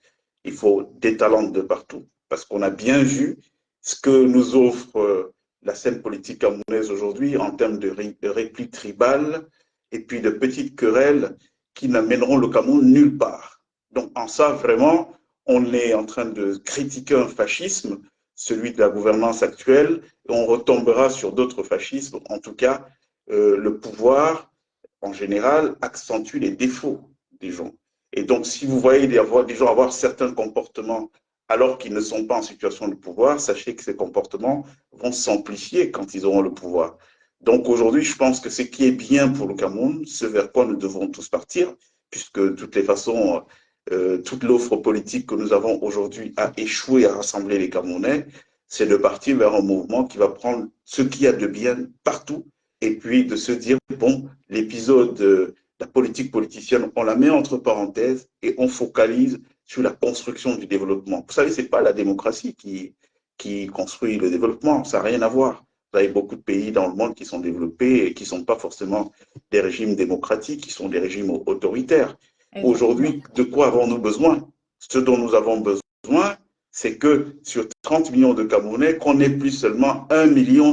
Il faut des talents de partout, parce qu'on a bien vu ce que nous offre la scène politique camerounaise aujourd'hui en termes de répliques tribales et puis de petites querelles qui n'amèneront le Cameroun nulle part. Donc, en ça, vraiment, on est en train de critiquer un fascisme, celui de la gouvernance actuelle, et on retombera sur d'autres fascismes. En tout cas, le pouvoir, en général, accentue les défauts des gens. Et donc, si vous voyez des gens avoir certains comportements alors qu'ils ne sont pas en situation de pouvoir, sachez que ces comportements vont s'amplifier quand ils auront le pouvoir. Donc aujourd'hui, je pense que ce qui est bien pour le Cameroun, ce vers quoi nous devons tous partir, puisque de toutes les façons, toute l'offre politique que nous avons aujourd'hui a échoué à rassembler les Camerounais, c'est de partir vers un mouvement qui va prendre ce qu'il y a de bien partout et puis de se dire, bon, l'épisode de la politique politicienne, on la met entre parenthèses et on focalise sur la construction du développement. Vous savez, ce n'est pas la démocratie qui construit le développement, ça n'a rien à voir. Vous avez beaucoup de pays dans le monde qui sont développés et qui ne sont pas forcément des régimes démocratiques, qui sont des régimes autoritaires. Aujourd'hui, de quoi avons-nous besoin? Ce dont nous avons besoin, c'est que sur 30 millions de Camerounais, qu'on n'ait plus seulement 1,1 million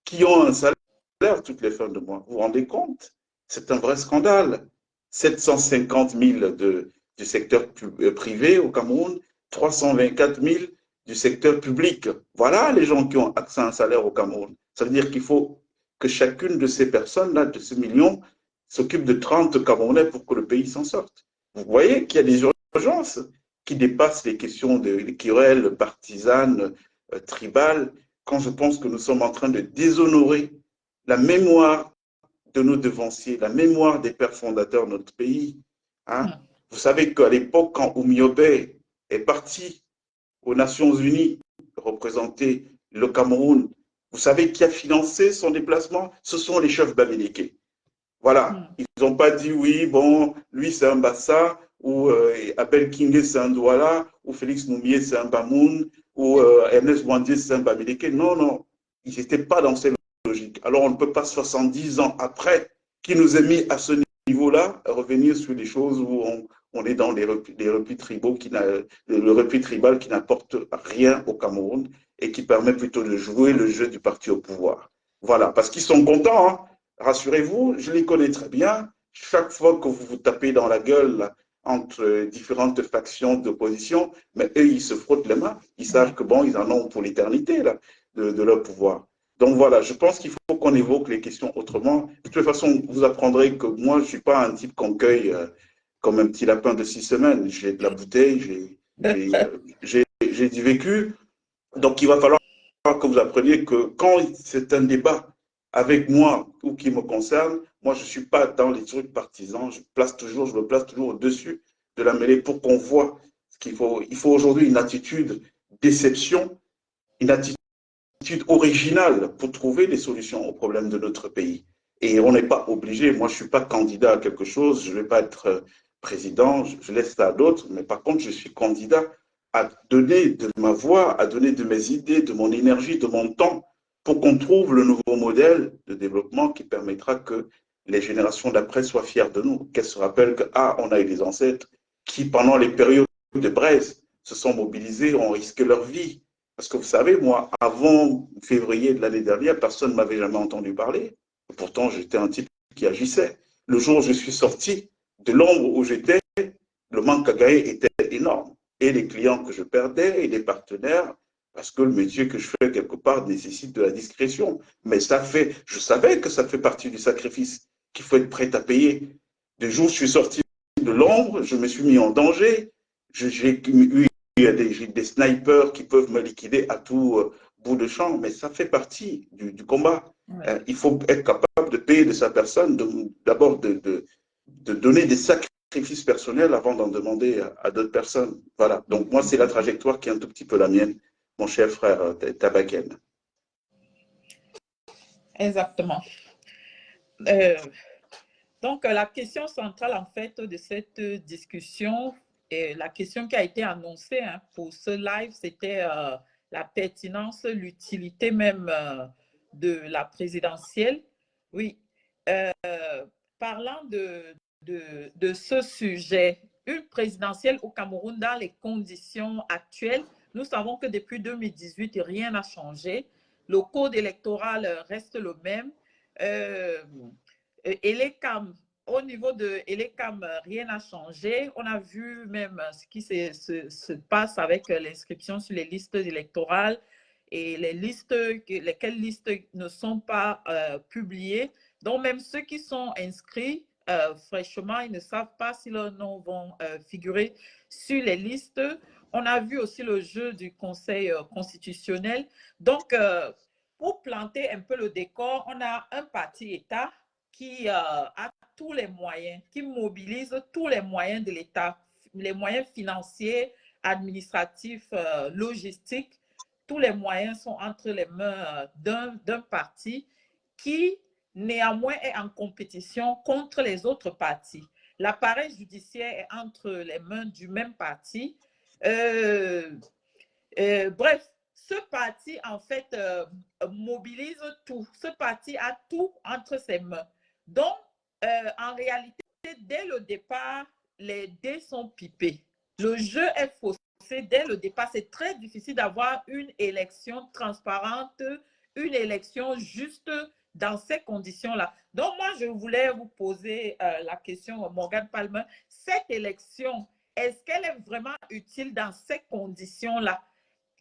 qui ont un salaire toutes les fins de mois. Vous vous rendez compte? C'est un vrai scandale. 750 000 du secteur privé au Cameroun, 324 000 du secteur public. Voilà les gens qui ont accès à un salaire au Cameroun. Ça veut dire qu'il faut que chacune de ces personnes-là, de ce million, s'occupe de 30 Camerounais pour que le pays s'en sorte. Vous voyez qu'il y a des urgences qui dépassent les questions de querelles partisanes, tribales, quand je pense que nous sommes en train de déshonorer la mémoire de nos devanciers, la mémoire des pères fondateurs de notre pays. Hein? Vous savez qu'à l'époque, quand Oumiobe est parti aux Nations Unies représenter le Cameroun, vous savez qui a financé son déplacement? Ce sont les chefs bamileke. Voilà, ils n'ont pas dit oui, bon, lui c'est un Bassa, ou Abel Kingé c'est un Douala, ou Félix Noumier c'est un Bamoun, ou Ernest Wandier c'est un Bamileke. Non, non, ils n'étaient pas dans cette logique. Alors on ne peut pas 70 ans après, qui nous ait mis à ce niveau-là, revenir sur des choses où on est dans les replis tribaux, le repli tribal qui n'apporte rien au Cameroun et qui permet plutôt de jouer le jeu du parti au pouvoir. Voilà, parce qu'ils sont contents, hein. Rassurez-vous, je les connais très bien. Chaque fois que vous vous tapez dans la gueule là, entre différentes factions d'opposition, mais eux, ils se frottent les mains. Ils savent que bon, ils en ont pour l'éternité là, de leur pouvoir. Donc voilà, je pense qu'il faut qu'on évoque les questions autrement. De toute façon, vous apprendrez que moi, je ne suis pas un type qu'on cueille comme un petit lapin de 6 semaines. J'ai de la bouteille, j'ai du vécu. Donc il va falloir que vous appreniez que quand c'est un débat avec moi ou qui me concerne, moi je ne suis pas dans les trucs partisans, je me place toujours au-dessus de la mêlée pour qu'on voit ce qu'il faut. Il faut aujourd'hui une attitude déception, une attitude originale pour trouver des solutions aux problèmes de notre pays. Et on n'est pas obligé, moi je ne suis pas candidat à quelque chose, je ne vais pas être président, je laisse ça à d'autres, mais par contre je suis candidat à donner de ma voix, à donner de mes idées, de mon énergie, de mon temps, pour qu'on trouve le nouveau modèle de développement qui permettra que les générations d'après soient fières de nous, qu'elles se rappellent que, ah, on a eu des ancêtres qui, pendant les périodes de braise, se sont mobilisés, ont risqué leur vie. Parce que vous savez, moi, avant février de l'année dernière, personne ne m'avait jamais entendu parler. Pourtant, j'étais un type qui agissait. Le jour où je suis sorti de l'ombre où j'étais, le manque à gagner était énorme. Et les clients que je perdais et les partenaires, parce que le métier que je fais quelque part nécessite de la discrétion. Mais je savais que ça fait partie du sacrifice, qu'il faut être prêt à payer. Des jours, je suis sorti de l'ombre, je me suis mis en danger. J'ai eu des snipers qui peuvent me liquider à tout bout de champ, mais ça fait partie du combat. Ouais. Il faut être capable de payer de sa personne, d'abord de donner des sacrifices personnels avant d'en demander à d'autres personnes. Voilà. Donc, moi, c'est la trajectoire qui est un tout petit peu la mienne, mon cher frère Tabaken. Exactement. Donc, la question centrale, en fait, de cette discussion, et la question qui a été annoncée pour ce live, c'était la pertinence, l'utilité même de la présidentielle. Oui. Parlant de ce sujet, une présidentielle au Cameroun dans les conditions actuelles, nous savons que depuis 2018, rien n'a changé. Le code électoral reste le même. Elecam, au niveau de Elecam, rien n'a changé. On a vu même ce qui se passe avec l'inscription sur les listes électorales et lesquelles listes ne sont pas publiées. Donc, même ceux qui sont inscrits fraîchement, ils ne savent pas si leurs noms vont figurer sur les listes. On a vu aussi le jeu du Conseil constitutionnel. Donc, pour planter un peu le décor, on a un parti-État qui a tous les moyens, qui mobilise tous les moyens de l'État, les moyens financiers, administratifs, logistiques. Tous les moyens sont entre les mains d'un parti qui, néanmoins, est en compétition contre les autres partis. L'appareil judiciaire est entre les mains du même parti. Bref, ce parti, en fait, mobilise tout. Ce parti a tout entre ses mains. Donc, en réalité, dès le départ, les dés sont pipés. Le jeu est faussé dès le départ. C'est très difficile d'avoir une élection transparente, une élection juste dans ces conditions-là. Donc, moi, je voulais vous poser la question, Morgane Palmer. Cette élection, est-ce qu'elle est vraiment utile dans ces conditions-là?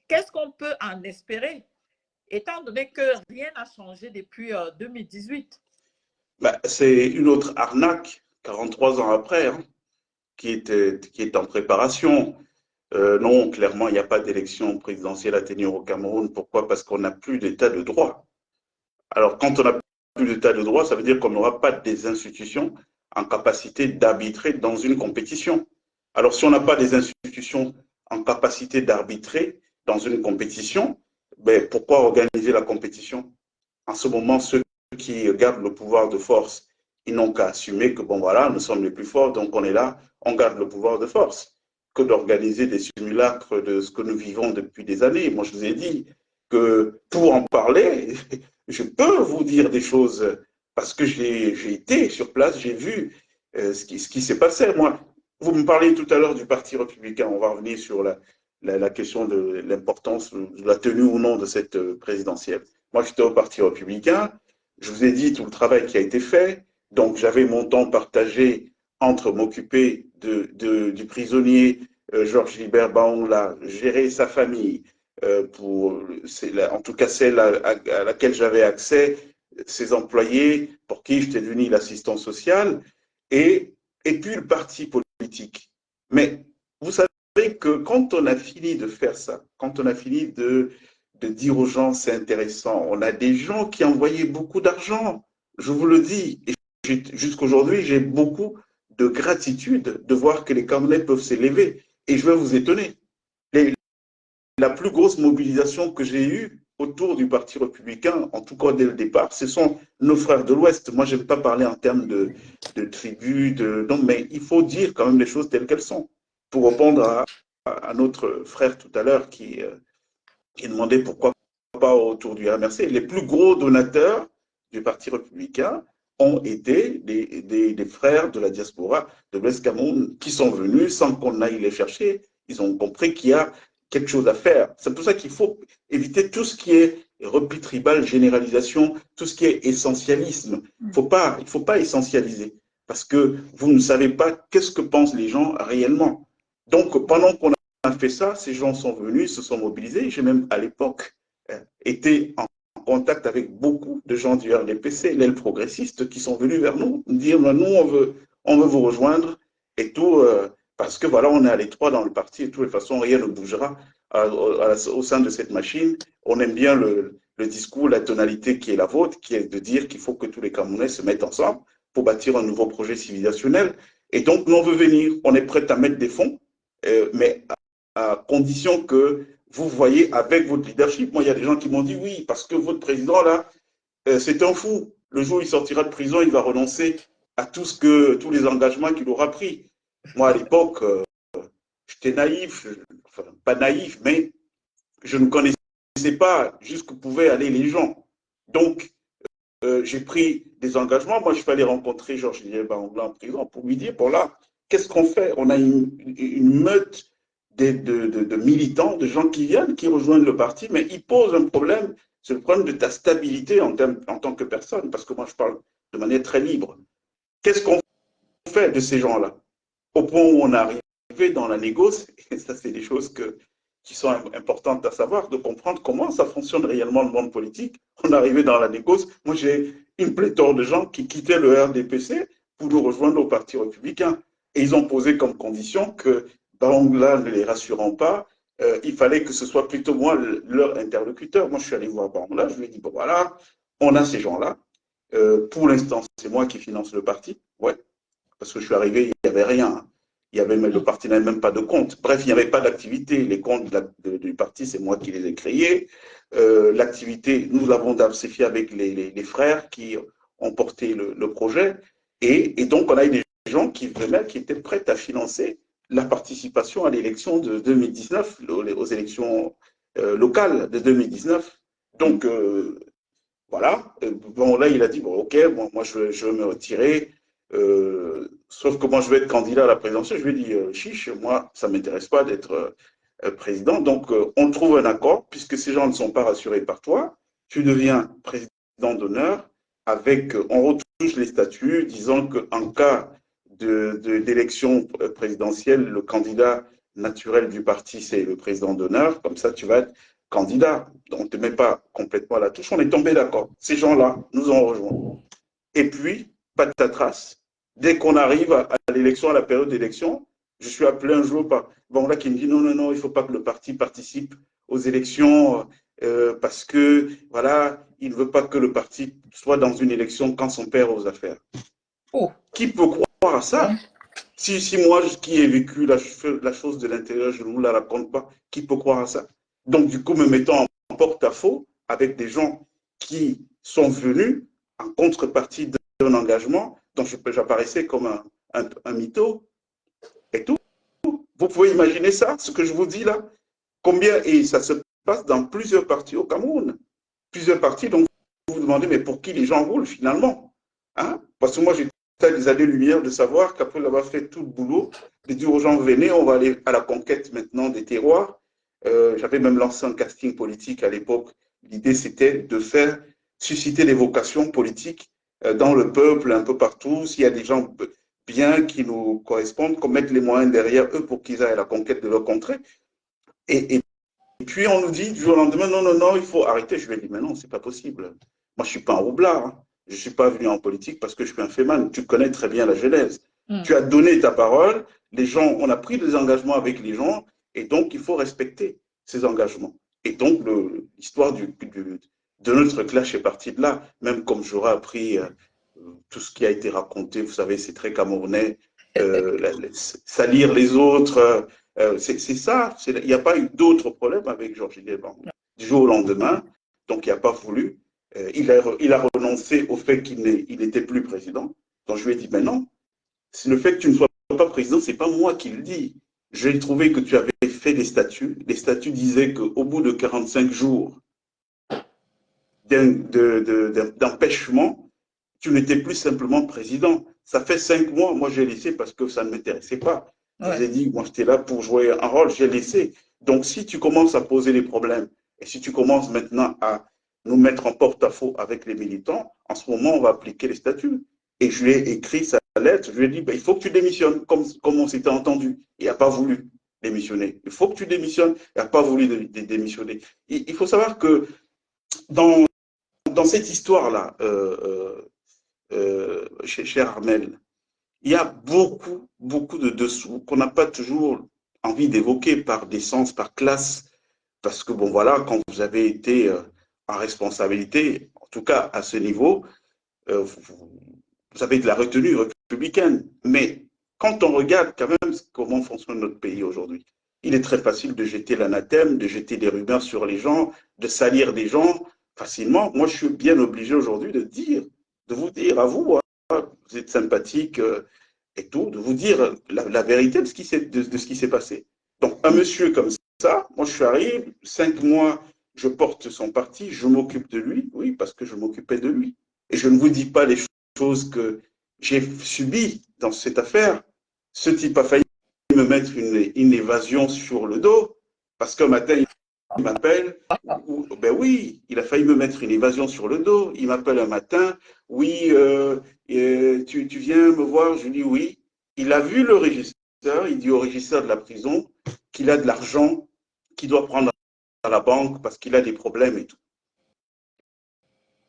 Qu'est-ce qu'on peut en espérer, étant donné que rien n'a changé depuis 2018? Bah, c'est une autre arnaque, 43 ans après, hein, qui est en préparation. Non, clairement, il n'y a pas d'élection présidentielle à tenir au Cameroun. Pourquoi? Parce qu'on n'a plus d'état de droit. Alors, quand on n'a plus d'état de droit, ça veut dire qu'on n'aura pas des institutions en capacité d'arbitrer dans une compétition. Alors, si on n'a pas des institutions en capacité d'arbitrer dans une compétition, ben, pourquoi organiser la compétition? En ce moment, ceux qui gardent le pouvoir de force, ils n'ont qu'à assumer que, bon, voilà, nous sommes les plus forts, donc on est là, on garde le pouvoir de force, que d'organiser des simulacres de ce que nous vivons depuis des années. Moi, je vous ai dit que pour en parler, je peux vous dire des choses parce que j'ai été sur place, j'ai vu ce qui s'est passé. Moi, vous me parlez tout à l'heure du Parti républicain, on va revenir sur la question de l'importance de la tenue ou non de cette présidentielle. Moi, j'étais au Parti républicain, je vous ai dit tout le travail qui a été fait, donc j'avais mon temps partagé entre m'occuper du prisonnier Georges Gilbert Baongla, gérer sa famille, en tout cas celle à laquelle j'avais accès, ses employés, pour qui j'étais devenu l'assistant social, et puis le parti politique. Mais vous savez que quand on a fini de faire ça, quand on a fini de dire aux gens c'est intéressant, on a des gens qui envoyaient beaucoup d'argent, je vous le dis, et jusqu'aujourd'hui j'ai beaucoup de gratitude de voir que les Camerounais peuvent s'élever. Et je vais vous étonner, la plus grosse mobilisation que j'ai eue autour du Parti républicain, en tout cas dès le départ, ce sont nos frères de l'Ouest. Moi, je n'aime pas parler en termes de tribus, non, mais il faut dire quand même les choses telles qu'elles sont. Pour répondre à notre frère tout à l'heure qui demandait pourquoi pas autour du RMRC, les plus gros donateurs du Parti républicain ont été des frères de la diaspora de l'Ouest Cameroun qui sont venus sans qu'on aille les chercher. Ils ont compris qu'il y a quelque chose à faire. C'est pour ça qu'il faut éviter tout ce qui est repli tribal, généralisation, tout ce qui est essentialisme. Il ne faut pas essentialiser. parce que vous ne savez pas qu'est-ce que pensent les gens réellement. Donc, pendant qu'on a fait ça, ces gens sont venus, se sont mobilisés. J'ai même, à l'époque, été en contact avec beaucoup de gens du RDPC, l'aile progressiste, qui sont venus vers nous, dire, nous, on veut vous rejoindre et tout, parce que voilà, on est à l'étroit dans le parti et de toute façon, rien ne bougera au sein de cette machine. On aime bien le discours, la tonalité qui est la vôtre, qui est de dire qu'il faut que tous les Camerounais se mettent ensemble pour bâtir un nouveau projet civilisationnel. Et donc, nous, on veut venir, on est prêt à mettre des fonds, mais à condition que vous voyez avec votre leadership. Moi, il y a des gens qui m'ont dit oui, parce que votre président, là, c'est un fou. Le jour où il sortira de prison, il va renoncer à tous les engagements qu'il aura pris. Moi, à l'époque, j'étais naïf, enfin, pas naïf, mais je ne connaissais pas jusqu'où pouvaient aller les gens. Donc, j'ai pris des engagements. Moi, je suis allé rencontrer Georges-Julien Bangla en prison pour lui dire, bon là, qu'est-ce qu'on fait? On a une meute de militants, de gens qui viennent, qui rejoignent le parti, mais ils posent un problème, c'est le problème de ta stabilité en tant que personne, parce que moi, je parle de manière très libre. Qu'est-ce qu'on fait de ces gens-là? Au point où on est arrivé dans la négoce, et ça, c'est des choses qui sont importantes à savoir, de comprendre comment ça fonctionne réellement le monde politique. On est arrivé dans la négoce. Moi, j'ai une pléthore de gens qui quittaient le RDPC pour nous rejoindre au Parti républicain. Et ils ont posé comme condition que Bangla ne les rassurant pas, il fallait que ce soit plutôt moi leur interlocuteur. Moi, je suis allé voir Bangla, je lui ai dit, bon voilà, on a ces gens-là. Pour l'instant, c'est moi qui finance le parti. Ouais, parce que je suis arrivé, il n'y avait rien. Le parti n'avait même pas de compte. Bref, il n'y avait pas d'activité. Les comptes du parti, c'est moi qui les ai créés. L'activité, nous l'avons diversifiée avec les frères qui ont porté le projet. Et donc, on a eu des gens qui venaient, qui étaient prêts à financer la participation à l'élection de 2019, aux élections locales de 2019. Donc, voilà. Bon, là, il a dit, bon, ok, bon, moi, je veux me retirer. Sauf que moi, je vais être candidat à la présidentielle. Je lui ai dit, chiche, moi, ça ne m'intéresse pas d'être président. Donc, on trouve un accord, puisque ces gens ne sont pas rassurés par toi. Tu deviens président d'honneur avec, on retouche les statuts, disant qu'en cas d'élection présidentielle, le candidat naturel du parti, c'est le président d'honneur. Comme ça, tu vas être candidat. Donc, on ne te met pas complètement à la touche. On est tombé d'accord. Ces gens-là nous ont rejoints. Et puis, patatras, dès qu'on arrive à l'élection, à la période d'élection, je suis appelé un jour par Bangla qui me dit non, non, non, il ne faut pas que le parti participe aux élections parce que, voilà, il ne veut pas que le parti soit dans une élection quand son père aux affaires. Oh. Qui peut croire à ça? Si moi, qui ai vécu la chose de l'intérieur, je ne vous la raconte pas, qui peut croire à ça? Donc, du coup, me mettant en porte-à-faux avec des gens qui sont venus en contrepartie d'un engagement dont j'apparaissais comme un mytho et tout. Vous pouvez imaginer ça, ce que je vous dis là? Combien, et ça se passe dans plusieurs partis au Cameroun. Plusieurs partis, donc vous vous demandez, mais pour qui les gens roulent finalement? Hein? Parce que moi, j'étais à des années-lumière de savoir qu'après avoir fait tout le boulot, de dire aux gens, venez, on va aller à la conquête maintenant des terroirs. J'avais même lancé un casting politique à l'époque. L'idée, c'était de faire susciter des vocations politiques dans le peuple, un peu partout. S'il y a des gens bien qui nous correspondent, qu'on mette les moyens derrière eux pour qu'ils aillent à la conquête de leur contrée. Et puis, on nous dit du jour au lendemain, non, non, non, il faut arrêter. Je lui ai dit, mais non, c'est pas possible. Moi, je ne suis pas un roublard. Hein. Je ne suis pas venu en politique parce que je suis un féman. Tu connais très bien la genèse. Tu as donné ta parole. Les gens, on a pris des engagements avec les gens. Et donc, il faut respecter ces engagements. Et donc, l'histoire de notre clash est partie de là. Même comme j'aurais appris tout ce qui a été raconté, vous savez, c'est très camerounais. Salir les autres. C'est ça. Il n'y a pas eu d'autres problèmes avec Georges-Julien Bangla. Du jour au lendemain, donc il n'a pas voulu. Il a renoncé au fait qu'il n'était plus président. Donc je lui ai dit, mais non, le fait que tu ne sois pas président, ce n'est pas moi qui le dis. J'ai trouvé que tu avais fait des statuts. Les statuts disaient qu'au bout de 45 jours d'empêchement, tu n'étais plus simplement président. Ça fait 5 mois, moi j'ai laissé parce que ça ne m'intéressait pas. Je vous ai dit, moi j'étais là pour jouer un rôle, j'ai laissé. Donc si tu commences à poser des problèmes et si tu commences maintenant à nous mettre en porte-à-faux avec les militants, en ce moment on va appliquer les statuts. Et je lui ai écrit, ça lettre, je lui ai dit, ben, il faut que tu démissionnes, comme on s'était entendu. Il n'a pas voulu démissionner. Il faut que tu démissionnes. Il n'a pas voulu démissionner. Il faut savoir que dans, dans cette histoire-là, cher Armel, il y a beaucoup, beaucoup de dessous qu'on n'a pas toujours envie d'évoquer par décence, par classe, parce que, bon, voilà, quand vous avez été en responsabilité, en tout cas à ce niveau, vous avez de la retenue républicaine. Mais quand on regarde quand même comment fonctionne notre pays aujourd'hui, il est très facile de jeter l'anathème, de jeter des rumeurs sur les gens, de salir des gens facilement. Moi, je suis bien obligé aujourd'hui de vous dire à vous, hein, vous êtes sympathique et tout, de vous dire la vérité de ce qui s'est passé. Donc, un monsieur comme ça, moi, je arrive, 5 mois, je porte son parti, je m'occupe de lui, oui, parce que je m'occupais de lui. Et je ne vous dis pas les choses que j'ai subies dans cette affaire. Ce type a failli me mettre une évasion sur le dos, parce qu'un matin, il m'appelle, ben oui, il a failli me mettre une évasion sur le dos. Il m'appelle un matin, oui, tu viens me voir, je dis oui. Il a vu le régisseur, il dit au régisseur de la prison qu'il a de l'argent qu'il doit prendre à la banque parce qu'il a des problèmes et tout.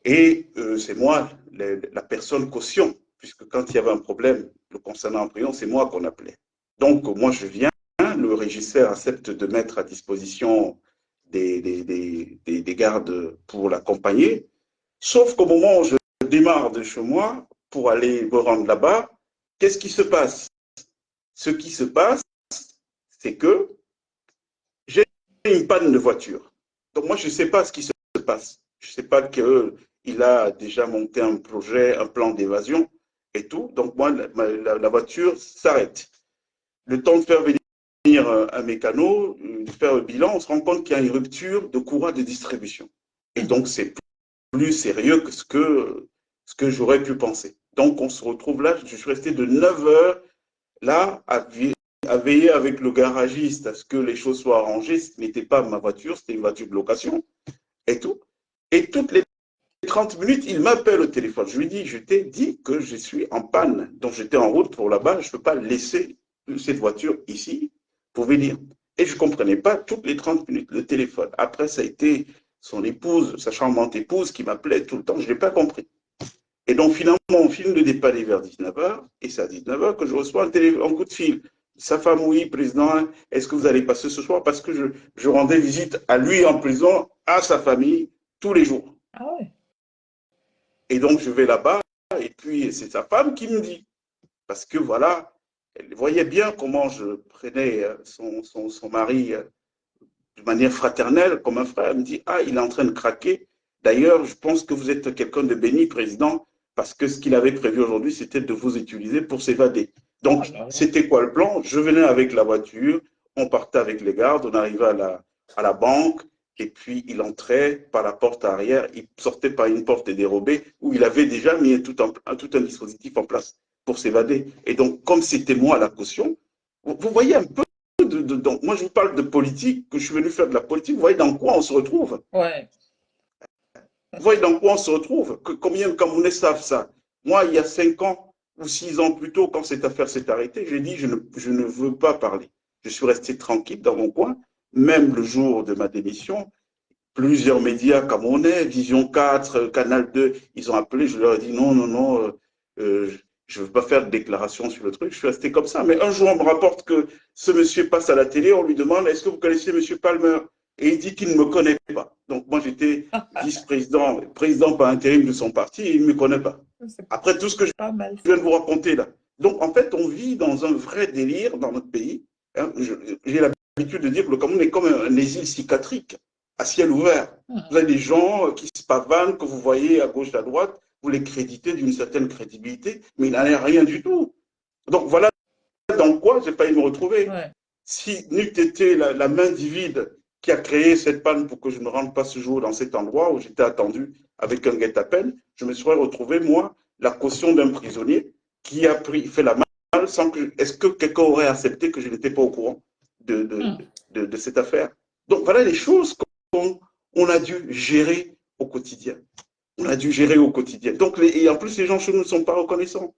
Et c'est moi, la personne caution, puisque quand il y avait un problème le concernant en prison, c'est moi qu'on appelait. Donc, moi, je viens, le régisseur accepte de mettre à disposition des gardes pour l'accompagner, sauf qu'au moment où je démarre de chez moi pour aller me rendre là-bas, qu'est-ce qui se passe? Ce qui se passe, c'est que j'ai une panne de voiture. Donc, moi, je ne sais pas ce qui se passe. Je ne sais pas qu'il a déjà monté un projet, un plan d'évasion et tout. Donc, moi, la voiture s'arrête. Le temps de faire venir un mécano, de faire le bilan, on se rend compte qu'il y a une rupture de courant de distribution. Et donc, c'est plus sérieux que ce que j'aurais pu penser. Donc, on se retrouve là. Je suis resté de 9 heures là à veiller avec le garagiste à ce que les choses soient arrangées. Ce n'était pas ma voiture, c'était une voiture de location et tout. Et toutes les 30 minutes, il m'appelle au téléphone. Je lui dis, je t'ai dit que je suis en panne. Donc, j'étais en route pour là-bas. Je ne peux pas laisser cette voiture ici pour venir. Et je ne comprenais pas toutes les 30 minutes le téléphone. Après, ça a été son épouse, sa charmante épouse qui m'appelait tout le temps. Je n'ai pas compris. Et donc, finalement, on filme le départ vers 19h. Et c'est à 19h que je reçois un coup de fil. Sa femme, oui, président, est-ce que vous allez passer ce soir? Parce que je rendais visite à lui en prison, à sa famille, tous les jours. Ah ouais. Et donc, je vais là-bas, et puis c'est sa femme qui me dit, parce que voilà, elle voyait bien comment je prenais son mari de manière fraternelle, comme un frère. Elle me dit, ah, il est en train de craquer. D'ailleurs, je pense que vous êtes quelqu'un de béni, président, parce que ce qu'il avait prévu aujourd'hui, c'était de vous utiliser pour s'évader. Donc, c'était quoi le plan? Je venais avec la voiture, on partait avec les gardes, on arrivait à la banque, et puis il entrait par la porte arrière, il sortait par une porte dérobée où il avait déjà mis tout un dispositif en place pour s'évader. Et donc, comme c'était moi la caution, vous voyez un peu, donc, moi je vous parle de politique, que je suis venu faire de la politique, vous voyez dans quoi on se retrouve. Ouais. Vous voyez dans quoi on se retrouve. Combien de Camerounais savent ça? Moi, il y a 5 ans ou 6 ans plus tôt, quand cette affaire s'est arrêtée, j'ai dit je ne veux pas parler. Je suis resté tranquille dans mon coin, même le jour de ma démission. Plusieurs médias camerounais, Vision 4, Canal 2, ils ont appelé, je leur ai dit non, non, non, je ne veux pas faire de déclaration sur le truc, je suis resté comme ça. Mais un jour, on me rapporte que ce monsieur passe à la télé, on lui demande est-ce que vous connaissez monsieur Palmer? Et il dit qu'il ne me connaît pas. Donc moi, j'étais vice-président, président par intérim de son parti, et il ne me connaît pas. Après tout ce que je viens de vous raconter là. Donc en fait, on vit dans un vrai délire dans notre pays. Hein. J'ai l'habitude de dire que le Cameroun est comme un asile psychiatrique à ciel ouvert. Vous avez des gens qui se pavanent, que vous voyez à gauche, à droite, vous les créditez d'une certaine crédibilité, mais il n'en est rien du tout. Donc voilà dans quoi j'ai failli me retrouver. Ouais. Si n'eût été la main divine qui a créé cette panne pour que je ne rentre pas ce jour dans cet endroit où j'étais attendu avec un guet-apens, je me serais retrouvé, moi, la caution d'un prisonnier qui a fait la malle sans que... Est-ce que quelqu'un aurait accepté que je n'étais pas au courant de cette affaire? Donc voilà les choses qu'on a dû gérer au quotidien. On a dû gérer au quotidien. Donc, et en plus, les gens chez nous ne sont pas reconnaissants.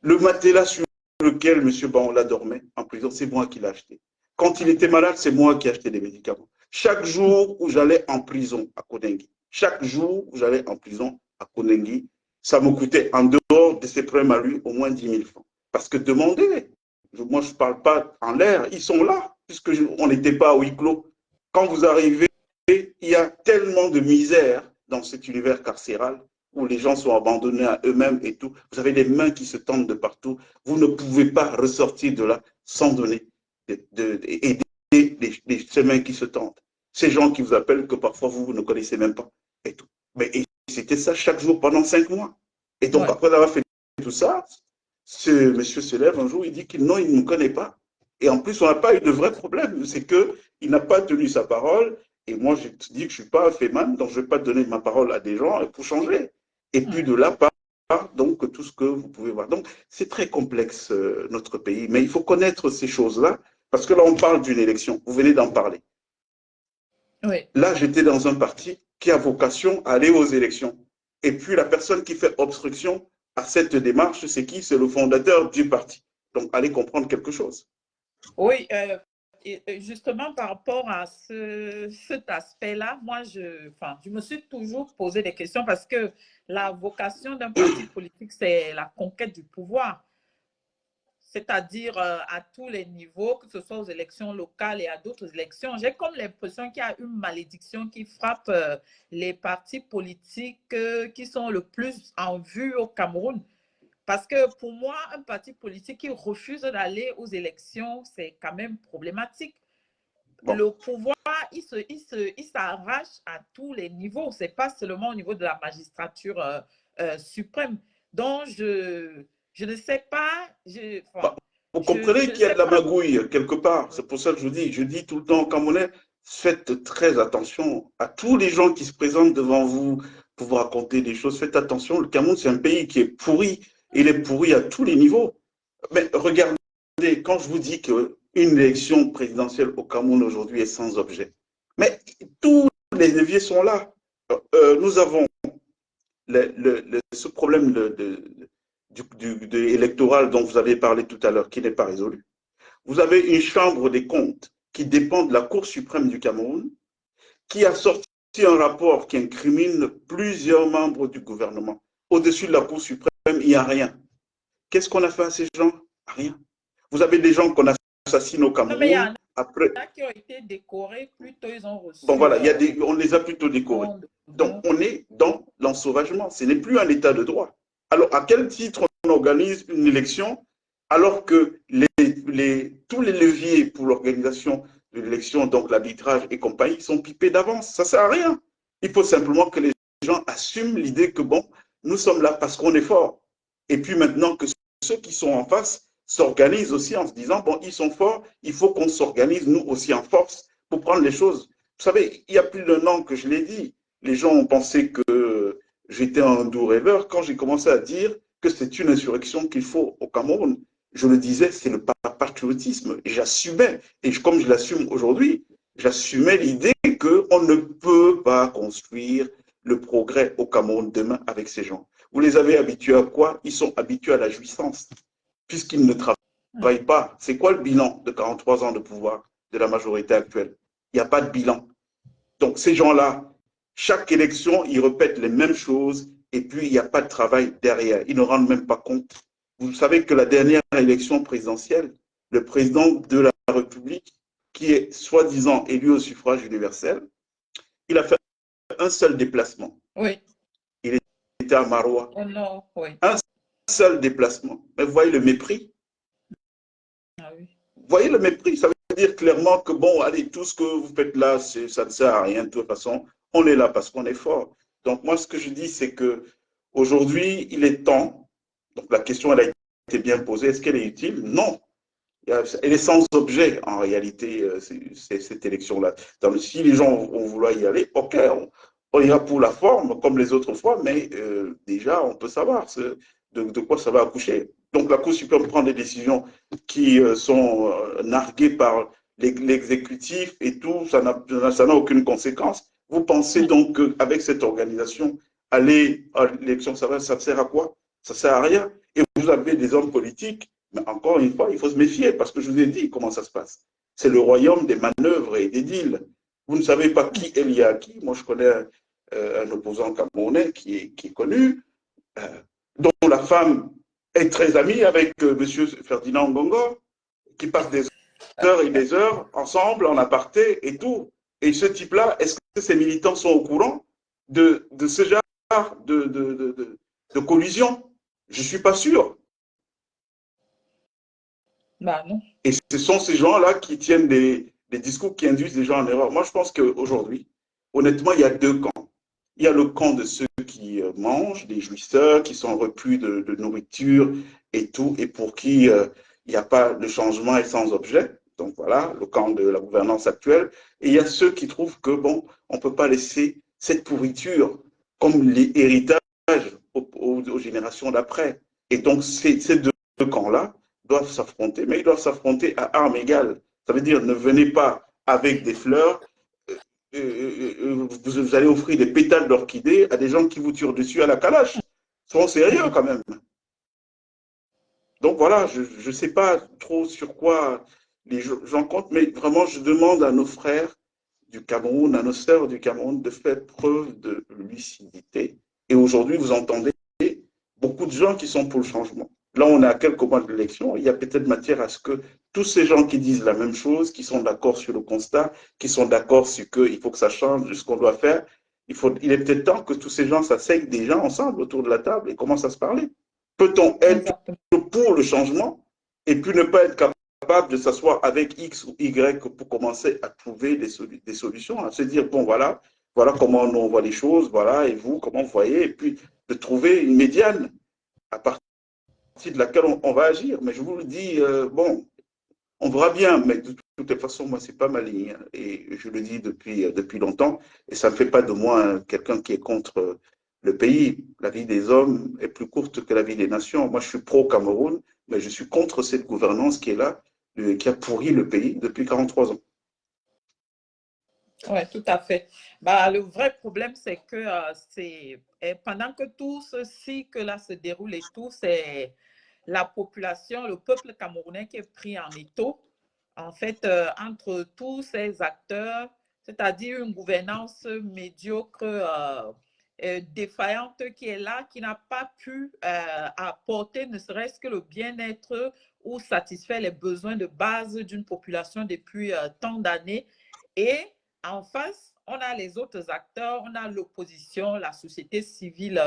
Le matelas sur lequel M. Baoula dormait en prison, c'est moi qui l'ai acheté. Quand il était malade, c'est moi qui ai acheté des médicaments. Chaque jour où j'allais en prison à Konengi, chaque jour où j'allais en prison à Konengi, ça me coûtait, en dehors de ses problèmes à lui, au moins 10 000 francs. Parce que demandez, moi je ne parle pas en l'air, ils sont là, puisqu'on n'était pas à huis clos. Quand vous arrivez, il y a tellement de misère dans cet univers carcéral où les gens sont abandonnés à eux-mêmes et tout. Vous avez des mains qui se tendent de partout. Vous ne pouvez pas ressortir de là sans donner aider ces mains qui se tendent. Ces gens qui vous appellent que parfois vous ne connaissez même pas et tout. Mais c'était ça chaque jour pendant 5 mois. Et donc, après avoir fait tout ça, ce monsieur se lève un jour, il dit qu'il non, il ne me connaît pas. Et en plus, on n'a pas eu de vrai problème. C'est qu'il n'a pas tenu sa parole. Et moi, je te dis que je ne suis pas un féman, donc je ne vais pas donner ma parole à des gens pour changer. Et puis de là part, donc, tout ce que vous pouvez voir. Donc, c'est très complexe, notre pays. Mais il faut connaître ces choses-là, parce que là, on parle d'une élection. Vous venez d'en parler. Oui. Là, j'étais dans un parti qui a vocation à aller aux élections. Et puis, la personne qui fait obstruction à cette démarche, c'est qui? C'est le fondateur du parti. Donc, allez comprendre quelque chose. Oui, justement par rapport à cet aspect-là, moi, je me suis toujours posé des questions parce que la vocation d'un parti politique, c'est la conquête du pouvoir. C'est-à-dire à tous les niveaux, que ce soit aux élections locales et à d'autres élections. J'ai comme l'impression qu'il y a une malédiction qui frappe les partis politiques qui sont le plus en vue au Cameroun. Parce que pour moi, un parti politique qui refuse d'aller aux élections, c'est quand même problématique. Bon. Le pouvoir, il s'arrache à tous les niveaux. Ce n'est pas seulement au niveau de la magistrature suprême. Donc, je ne sais pas. Vous comprenez qu'il y a de la magouille quelque part. C'est pour ça que je dis tout le temps aux Camerounais, faites très attention à tous les gens qui se présentent devant vous pour vous raconter des choses. Faites attention. Le Cameroun, c'est un pays qui est pourri. Il est pourri à tous les niveaux. Mais regardez, quand je vous dis qu'une élection présidentielle au Cameroun aujourd'hui est sans objet, mais tous les leviers sont là. Nous avons ce problème électoral dont vous avez parlé tout à l'heure, qui n'est pas résolu. Vous avez une chambre des comptes qui dépend de la Cour suprême du Cameroun, qui a sorti un rapport qui incrimine plusieurs membres du gouvernement. Au-dessus de la Cour suprême, il n'y a rien. Qu'est-ce qu'on a fait à ces gens? Rien. Vous avez des gens qu'on assassine au Cameroun. Non, mais il y en a qui ont été décorés, plutôt ils ont reçu. Bon, voilà, on les a plutôt décorés. Donc, on est dans l'ensauvagement. Ce n'est plus un état de droit. Alors, à quel titre on organise une élection alors que tous les leviers pour l'organisation de l'élection, donc l'arbitrage et compagnie, sont pipés d'avance? Ça ne sert à rien. Il faut simplement que les gens assument l'idée que, bon, nous sommes là parce qu'on est fort. Et puis maintenant que ceux qui sont en face s'organisent aussi en se disant, bon, ils sont forts, il faut qu'on s'organise nous aussi en force pour prendre les choses. Vous savez, il y a plus d'un an que je l'ai dit, les gens ont pensé que j'étais un doux rêveur quand j'ai commencé à dire que c'est une insurrection qu'il faut au Cameroun. Je le disais, c'est le patriotisme. Et j'assumais, et comme je l'assume aujourd'hui, j'assumais l'idée qu'on ne peut pas construire le progrès au Cameroun demain avec ces gens. Vous les avez habitués à quoi? Ils sont habitués à la jouissance, puisqu'ils ne travaillent pas. C'est quoi le bilan de 43 ans de pouvoir de la majorité actuelle? Il n'y a pas de bilan. Donc ces gens-là, chaque élection, ils répètent les mêmes choses et puis il n'y a pas de travail derrière. Ils ne rendent même pas compte. Vous savez que la dernière élection présidentielle, le président de la République, qui est soi-disant élu au suffrage universel, il a fait un seul déplacement. Oui. Il était à Maroua. Oh non, oui. Un seul déplacement. Mais vous voyez le mépris? Ah oui. Vous voyez le mépris? Ça veut dire clairement que, bon, allez, tout ce que vous faites là, ça ne sert à rien. De toute façon, on est là parce qu'on est fort. Donc, moi, ce que je dis, c'est qu'aujourd'hui, il est temps. Donc, la question, elle a été bien posée. Est-ce qu'elle est utile? Non. Elle est sans objet, en réalité, cette élection-là. Si les gens vont vouloir y aller, OK, on ira pour la forme, comme les autres fois, mais déjà, on peut savoir de quoi ça va accoucher. Donc, la Cour suprême prend des décisions qui sont narguées par l'exécutif et tout, ça n'a aucune conséquence. Vous pensez donc qu'avec cette organisation, aller à l'élection, ça sert à quoi? Ça ne sert à rien. Et vous avez des hommes politiques, mais encore une fois, il faut se méfier parce que je vous ai dit comment ça se passe. C'est le royaume des manœuvres et des deals. Vous ne savez pas qui est lié à qui. Moi, je connais un opposant camerounais qui est connu, dont la femme est très amie avec M. Ferdinand Ngongo, qui passe des heures et des heures ensemble, en aparté et tout. Et ce type-là, est-ce que ces militants sont au courant de ce genre de collusion? Je ne suis pas sûr. Bah non. Et ce sont ces gens-là qui tiennent des discours qui induisent les gens en erreur. Moi, je pense qu'aujourd'hui, honnêtement, il y a deux camps. Il y a le camp de ceux qui mangent, des jouisseurs, qui sont repus de nourriture et tout, et pour qui il n'y a pas de changement et sans objet. Donc voilà, le camp de la gouvernance actuelle. Et il y a ceux qui trouvent que, bon, on ne peut pas laisser cette pourriture comme l'héritage aux générations d'après. Et donc, ces deux camps-là doivent s'affronter, mais ils doivent s'affronter à armes égales. Ça veut dire, ne venez pas avec des fleurs, vous allez offrir des pétales d'orchidée à des gens qui vous tirent dessus à la calache. Soyons sérieux quand même. Donc voilà, je ne sais pas trop sur quoi les gens comptent, mais vraiment, je demande à nos frères du Cameroun, à nos sœurs du Cameroun de faire preuve de lucidité. Et aujourd'hui, vous entendez beaucoup de gens qui sont pour le changement. Là, on est à quelques mois de l'élection. Il y a peut-être matière à ce que tous ces gens qui disent la même chose, qui sont d'accord sur le constat, qui sont d'accord sur qu'il faut que ça change, ce qu'on doit faire, il est peut-être temps que tous ces gens s'asseyent déjà ensemble autour de la table et commencent à se parler. Peut-on être pour le changement et puis ne pas être capable de s'asseoir avec X ou Y pour commencer à trouver des solutions, à se dire, bon, voilà comment on voit les choses, voilà, et vous, comment vous voyez, et puis de trouver une médiane à partir de laquelle on va agir. Mais je vous le dis, bon, on verra bien, mais de toute façon, moi, c'est pas ma ligne. Et je le dis depuis longtemps, et ça ne fait pas de moi quelqu'un qui est contre le pays. La vie des hommes est plus courte que la vie des nations. Moi, je suis pro-Cameroun, mais je suis contre cette gouvernance qui est là, qui a pourri le pays depuis 43 ans. Oui, tout à fait. Bah, le vrai problème, c'est que pendant que tout ceci que là se déroule et tout, c'est la population, le peuple camerounais qui est pris en étau, en fait, entre tous ces acteurs, c'est-à-dire une gouvernance médiocre, défaillante qui est là, qui n'a pas pu apporter ne serait-ce que le bien-être ou satisfaire les besoins de base d'une population depuis tant d'années. Et en face, on a les autres acteurs, on a l'opposition, la société civile,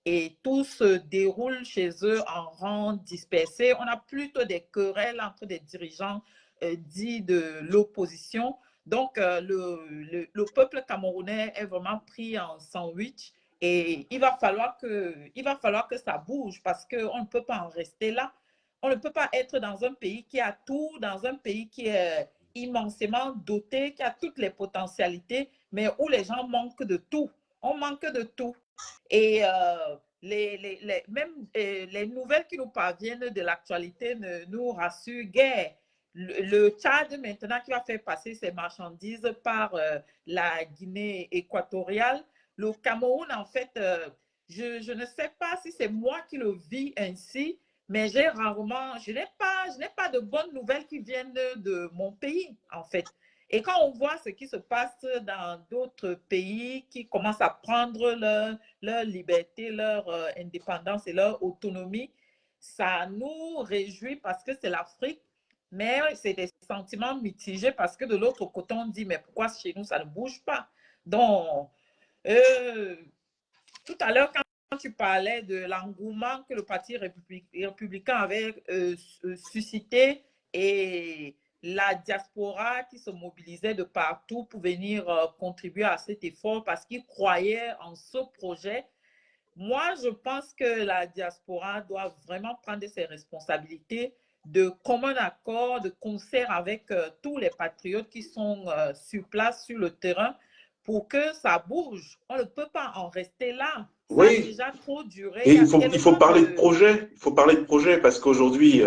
et tout se déroule chez eux en rang dispersé. On a plutôt des querelles entre des dirigeants dits de l'opposition. Donc, le peuple camerounais est vraiment pris en sandwich et il va falloir que ça bouge parce qu'on ne peut pas en rester là. On ne peut pas être dans un pays qui a tout, dans un pays qui est immensément doté, qui a toutes les potentialités, mais où les gens manquent de tout. On manque de tout. Et même les nouvelles qui nous parviennent de l'actualité ne nous rassurent guère. Le Tchad, maintenant, qui va faire passer ses marchandises par la Guinée équatoriale, le Cameroun, en fait, je ne sais pas si c'est moi qui le vis ainsi, mais je n'ai pas de bonnes nouvelles qui viennent de mon pays, en fait. Et quand on voit ce qui se passe dans d'autres pays qui commencent à prendre leur liberté, leur indépendance et leur autonomie, ça nous réjouit parce que c'est l'Afrique, mais c'est des sentiments mitigés parce que de l'autre côté, on dit, mais pourquoi chez nous, ça ne bouge pas? Donc, tout à l'heure, quand tu parlais de l'engouement que le Parti républicain avait suscité et la diaspora qui se mobilisait de partout pour venir contribuer à cet effort parce qu'ils croyaient en ce projet. Moi, je pense que la diaspora doit vraiment prendre ses responsabilités de commun accord, de concert avec tous les patriotes qui sont sur place, sur le terrain, pour que ça bouge. On ne peut pas en rester là. Ça a déjà trop duré. Et il faut parler de projet. Il faut parler de projet parce qu'aujourd'hui,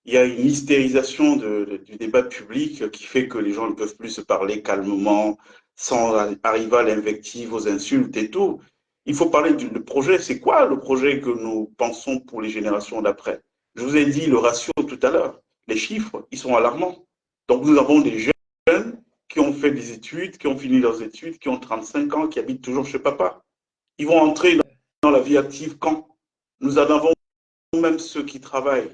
il y a une hystérisation du débat public qui fait que les gens ne peuvent plus se parler calmement, sans arriver à l'invective, aux insultes et tout. Il faut parler du projet. C'est quoi le projet que nous pensons pour les générations d'après? Je vous ai dit le ratio tout à l'heure. Les chiffres, ils sont alarmants. Donc, nous avons des jeunes qui ont fait des études, qui ont fini leurs études, qui ont 35 ans, qui habitent toujours chez papa. Ils vont entrer dans la vie active quand? Nous en avons même ceux qui travaillent,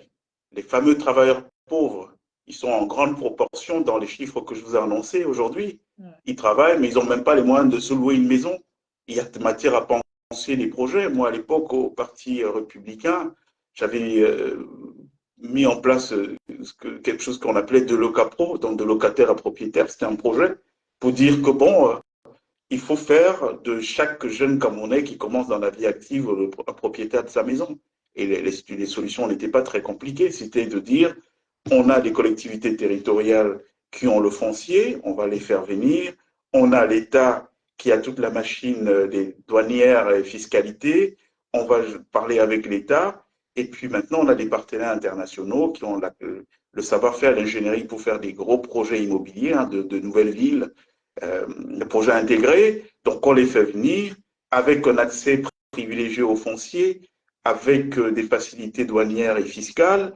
les fameux travailleurs pauvres. Ils sont en grande proportion dans les chiffres que je vous ai annoncés aujourd'hui. Ils travaillent, mais ils n'ont même pas les moyens de se louer une maison. Il y a matière à penser des projets. Moi, à l'époque, au Parti républicain, j'avais mis en place quelque chose qu'on appelait de locapro, donc de locataire à propriétaire. C'était un projet pour dire que, bon, il faut faire de chaque jeune Camerounais qui commence dans la vie active le propriétaire de sa maison. Et les solutions n'étaient pas très compliquées. C'était de dire, on a des collectivités territoriales qui ont le foncier, on va les faire venir. On a l'État qui a toute la machine des douanières et fiscalité. On va parler avec l'État. Et puis maintenant, on a des partenaires internationaux qui ont le savoir-faire, l'ingénierie pour faire des gros projets immobiliers, hein, de nouvelles villes, des projets intégrés. Donc, on les fait venir avec un accès privilégié aux fonciers, avec des facilités douanières et fiscales.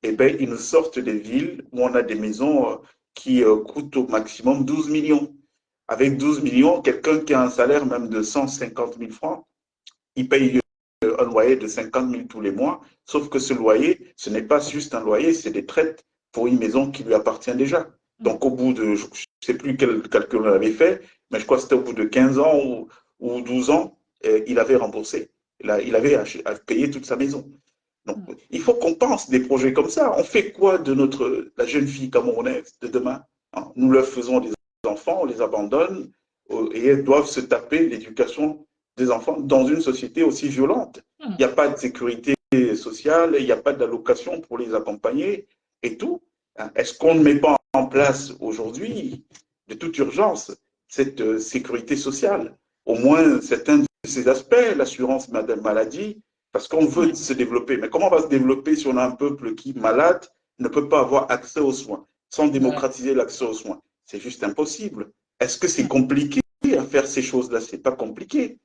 Eh bien, ils nous sortent des villes où on a des maisons qui coûtent au maximum 12 millions. Avec 12 millions, quelqu'un qui a un salaire même de 150 000 francs, il paye un loyer de 50 000 tous les mois, sauf que ce loyer, ce n'est pas juste un loyer, c'est des traites pour une maison qui lui appartient déjà. Donc, au bout de, je ne sais plus quel calcul on avait fait, mais je crois que c'était au bout de 15 ans ou 12 ans, il avait remboursé. Il avait à payer toute sa maison. Donc, il faut qu'on pense des projets comme ça. On fait quoi de la jeune fille camerounaise de demain? Nous leur faisons des enfants, on les abandonne et elles doivent se taper l'éducation des enfants dans une société aussi violente. Il n'y a pas de sécurité sociale, il n'y a pas d'allocation pour les accompagner et tout. Est-ce qu'on ne met pas en place aujourd'hui, de toute urgence, cette sécurité sociale? Au moins certains de ces aspects, l'assurance maladie, parce qu'on veut se développer. Mais comment on va se développer si on a un peuple qui, malade, ne peut pas avoir accès aux soins, sans démocratiser l'accès aux soins? C'est juste impossible. Est-ce que c'est compliqué à faire ces choses-là? C'est pas compliqué.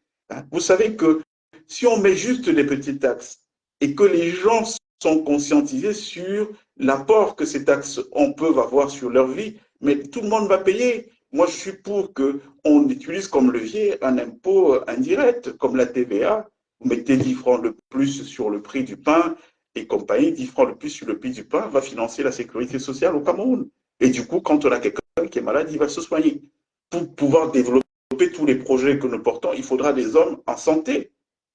Vous savez que si on met juste des petits taxes et que les gens sont conscientisés sur l'apport que ces taxes peuvent avoir sur leur vie, mais tout le monde va payer. Moi, je suis pour qu'on utilise comme levier un impôt indirect, comme la TVA. Vous mettez 10 francs de plus sur le prix du pain et compagnie, 10 francs de plus sur le prix du pain va financer la sécurité sociale au Cameroun. Et du coup, quand on a quelqu'un qui est malade, il va se soigner. Pour pouvoir développer tous les projets que nous portons, il faudra des hommes en santé.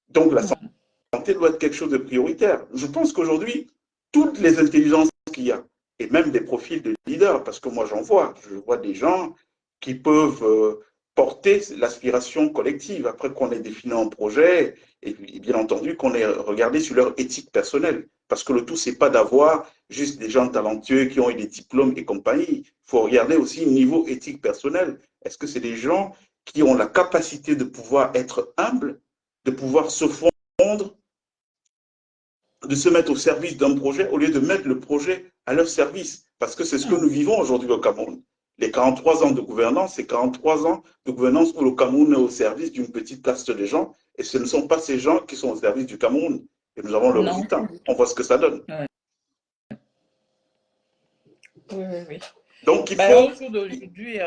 Donc, la santé doit être quelque chose de prioritaire. Je pense qu'aujourd'hui, toutes les intelligences qu'il y a, et même des profils de leaders, parce que moi j'en vois, je vois des gens qui peuvent porter l'aspiration collective après qu'on ait défini un projet et bien entendu qu'on ait regardé sur leur éthique personnelle. Parce que le tout, c'est pas d'avoir juste des gens talentueux qui ont eu des diplômes et compagnie. Il faut regarder aussi le niveau éthique personnel. Est-ce que c'est des gens qui ont la capacité de pouvoir être humbles, de pouvoir se fondre, de se mettre au service d'un projet au lieu de mettre le projet à leur service? Parce que c'est ce que nous vivons aujourd'hui au Cameroun. Les 43 ans de gouvernance, c'est 43 ans de gouvernance où le Cameroun est au service d'une petite caste de gens, et ce ne sont pas ces gens qui sont au service du Cameroun. Et nous avons le résultat. On voit ce que ça donne. Oui. Donc, il faut... Au jour d'aujourd'hui,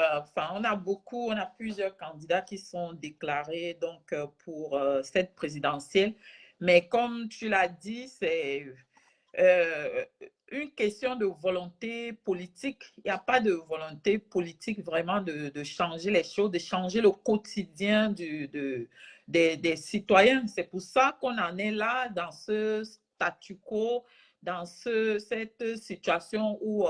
on a plusieurs candidats qui sont déclarés donc, pour cette présidentielle. Mais comme tu l'as dit, c'est une question de volonté politique. Il n'y a pas de volonté politique vraiment de changer les choses, de changer le quotidien des citoyens. C'est pour ça qu'on en est là dans ce statu quo, dans cette situation où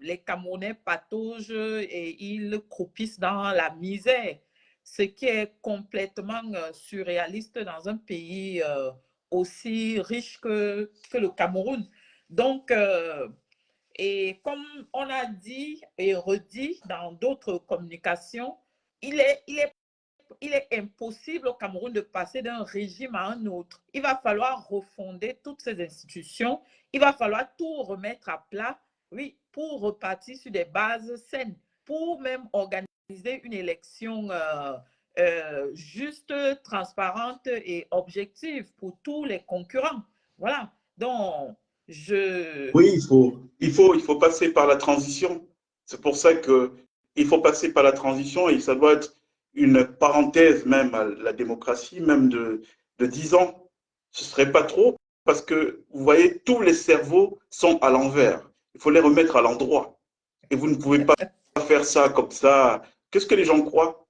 les Camerounais pataugent et ils croupissent dans la misère, ce qui est complètement surréaliste dans un pays aussi riche que le Cameroun. Donc, et comme on a dit et redit dans d'autres communications, il est impossible au Cameroun de passer d'un régime à un autre. Il va falloir refonder toutes ces institutions. Il va falloir tout remettre à plat, oui, pour repartir sur des bases saines, pour même organiser une élection juste, transparente et objective pour tous les concurrents. Voilà. Donc, Oui, il faut passer par la transition. C'est pour ça que il faut passer par la transition et ça doit être une parenthèse même à la démocratie, même de 10 ans. Ce serait pas trop parce que, vous voyez, tous les cerveaux sont à l'envers. Il faut les remettre à l'endroit. Et vous ne pouvez pas faire ça comme ça. Qu'est-ce que les gens croient?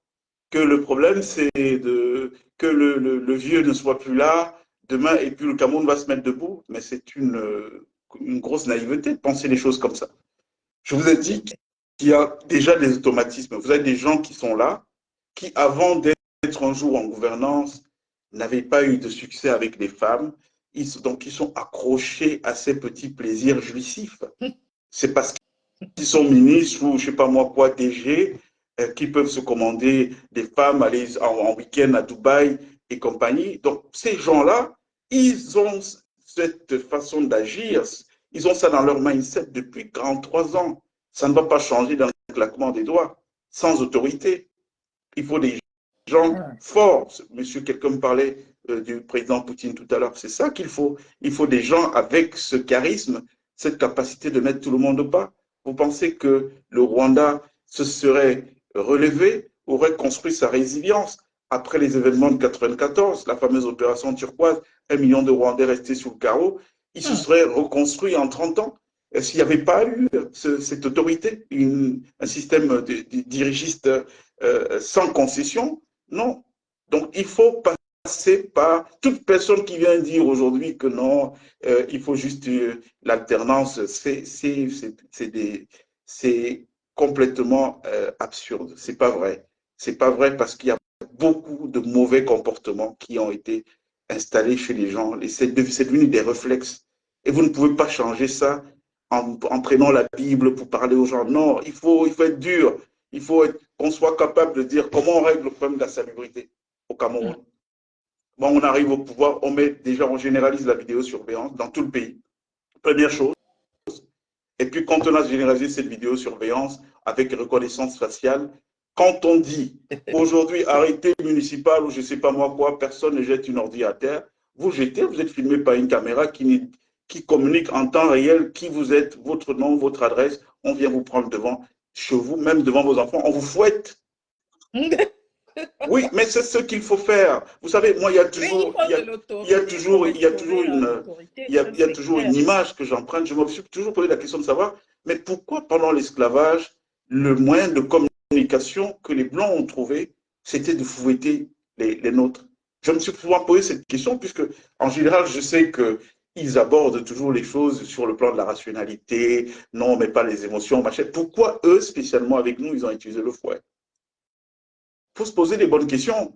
Que le problème, c'est que le vieux ne soit plus là demain et puis le Cameroun va se mettre debout. Mais c'est une grosse naïveté de penser les choses comme ça. Je vous ai dit qu'il y a déjà des automatismes. Vous avez des gens qui sont là, qui avant d'être un jour en gouvernance, n'avaient pas eu de succès avec les femmes. Donc, ils sont accrochés à ces petits plaisirs jouissifs. C'est parce qu'ils sont ministres ou je ne sais pas moi quoi, DG, qui peuvent se commander des femmes, aller en week-end à Dubaï et compagnie. Donc, ces gens-là, ils ont cette façon d'agir, ils ont ça dans leur mindset depuis 43 ans. Ça ne va pas changer dans le claquement des doigts, sans autorité. Il faut des gens forts. Monsieur, quelqu'un me parlait du président Poutine tout à l'heure. C'est ça qu'il faut. Il faut des gens avec ce charisme, cette capacité de mettre tout le monde au pas. Vous pensez que le Rwanda se serait relevé, aurait construit sa résilience après les événements de 94, la fameuse opération turquoise, 1 million de Rwandais restés sous le carreau, il se serait reconstruit en 30 ans s'il n'y avait pas eu cette autorité, un système dirigiste sans concession? Non. Donc, il faut passer par toute personne qui vient dire aujourd'hui que non, il faut juste l'alternance, c'est complètement absurde. C'est pas vrai. C'est pas vrai parce qu'il y a beaucoup de mauvais comportements qui ont été installés chez les gens. C'est devenu des réflexes. Et vous ne pouvez pas changer ça en prenant la Bible pour parler aux gens. Non, il faut être dur. Il faut qu'on soit capable de dire comment on règle le problème de la salubrité au Cameroun. Bon, on arrive au pouvoir, on généralise la vidéosurveillance dans tout le pays. Première chose. Et puis, quand on a généralisé cette vidéosurveillance avec reconnaissance faciale, quand on dit aujourd'hui arrêté municipal ou je ne sais pas moi quoi, personne ne jette une ordi à terre, vous jetez, vous êtes filmé par une caméra qui communique en temps réel qui vous êtes, votre nom, votre adresse, on vient vous prendre devant chez vous, même devant vos enfants, on vous fouette. Oui, mais c'est ce qu'il faut faire. Vous savez, moi, il y a toujours une image que j'emprunte. Je me suis toujours posé la question de savoir, mais pourquoi pendant l'esclavage, le moyen de communication que les Blancs ont trouvé, c'était de fouetter les nôtres? Je me suis souvent posé cette question, puisque en général, je sais qu'ils abordent toujours les choses sur le plan de la rationalité, non, mais pas les émotions, machin. Pourquoi eux, spécialement avec nous, ils ont utilisé le fouet? Il faut se poser des bonnes questions.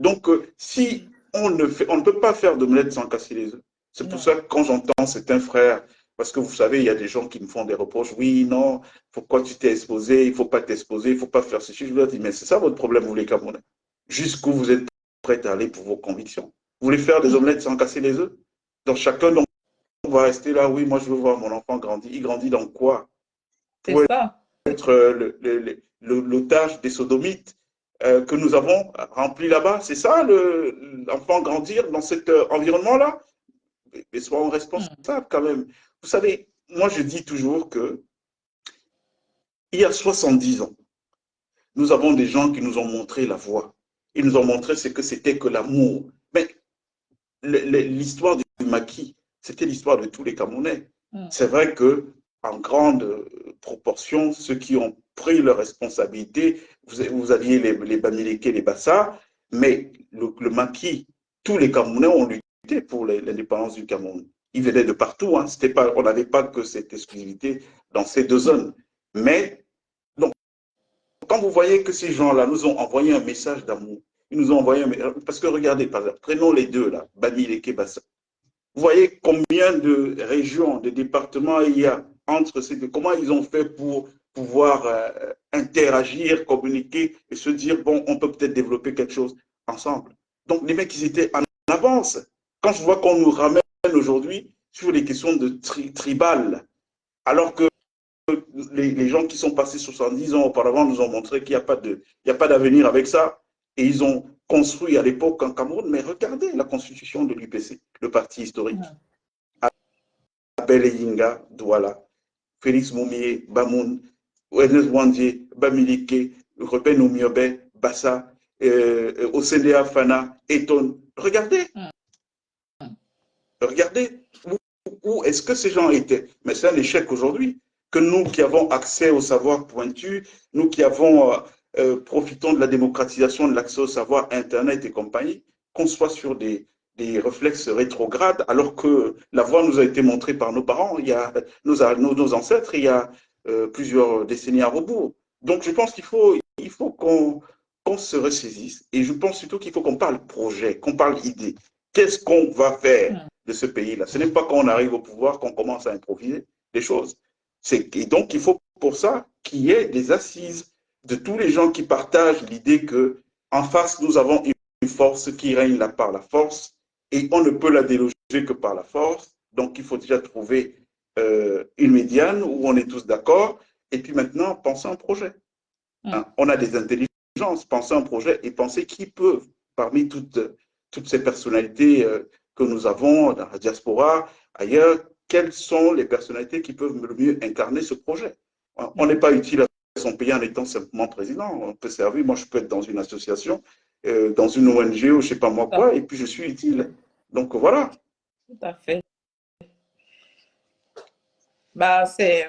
Donc, si on ne peut pas faire d'omelette sans casser les œufs. C'est pour ça que quand j'entends certains frères, parce que vous savez, il y a des gens qui me font des reproches, oui, non, pourquoi tu t'es exposé, il ne faut pas t'exposer, il ne faut pas faire ceci. Je leur dis, mais c'est ça votre problème, vous les Camerounais. Jusqu'où vous êtes prêts à aller pour vos convictions. Vous voulez faire des omelettes sans casser les œufs? Donc, chacun donc, va rester là, oui, moi je veux voir mon enfant grandir. Il grandit dans quoi? Pour être l'otage des sodomites que nous avons rempli là-bas. C'est ça, l'enfant grandir dans cet environnement-là? Mais soyons responsables quand même. Vous savez, moi je dis toujours que il y a 70 ans, nous avons des gens qui nous ont montré la voie. Ils nous ont montré ce que c'était que l'amour. Mais l'histoire du maquis, c'était l'histoire de tous les Camerounais. C'est vrai que en grande proportion, ceux qui ont pris leurs responsabilités, vous aviez les Bamileke, les Bassa, mais le maquis, tous les Camerounais ont lutté pour l'indépendance du Cameroun. Ils venaient de partout, hein. On n'avait pas que cette exclusivité dans ces deux zones. Mais donc, quand vous voyez que ces gens-là nous ont envoyé un message d'amour, ils nous ont envoyé un message, parce que regardez, par exemple, prenons les deux là, Bamileke, Bassa. Vous voyez combien de régions, de départements il y a entre ces deux. Comment ils ont fait pour pouvoir interagir, communiquer et se dire, bon, on peut peut-être développer quelque chose ensemble. Donc, les mecs, ils étaient en avance. Quand je vois qu'on nous ramène aujourd'hui sur les questions de tribal, alors que les gens qui sont passés 70 ans auparavant nous ont montré qu'il n'y a pas d'avenir avec ça. Et ils ont construit à l'époque en Cameroun, mais regardez la constitution de l'UPC, le parti historique. Abel Yinga, Douala, Félix Moumié, Bamoun, Ernest Wandie, Bamilike, Ruben Oumiobe, Bassa, Osendea Fana, Eton. Regardez, regardez où est-ce que ces gens étaient. Mais c'est un échec aujourd'hui que nous qui avons accès au savoir pointu, nous qui avons profitons de la démocratisation de l'accès au savoir, Internet et compagnie, qu'on soit sur des réflexes rétrogrades, alors que la voie nous a été montrée par nos parents, il y a nos ancêtres, il y a plusieurs décennies à rebours. Donc je pense qu'il faut qu'on se ressaisisse. Et je pense surtout qu'il faut qu'on parle projet, qu'on parle idée. Qu'est-ce qu'on va faire de ce pays-là? Ce n'est pas quand on arrive au pouvoir qu'on commence à improviser des choses. Et donc, il faut pour ça qu'il y ait des assises de tous les gens qui partagent l'idée qu'en face, nous avons une force qui règne là par la force et on ne peut la déloger que par la force. Donc, il faut déjà trouver une médiane où on est tous d'accord. Et puis maintenant, penser un projet. Hein, on a des intelligences, penser un projet et penser qui peut, parmi toutes ces personnalités que nous avons dans la diaspora, ailleurs, quelles sont les personnalités qui peuvent le mieux incarner ce projet. On n'est pas utile à son pays en étant simplement président. On peut servir, moi je peux être dans une association, dans une ONG ou je ne sais pas moi quoi, et puis je suis utile. Donc voilà. Tout à fait. Bah, c'est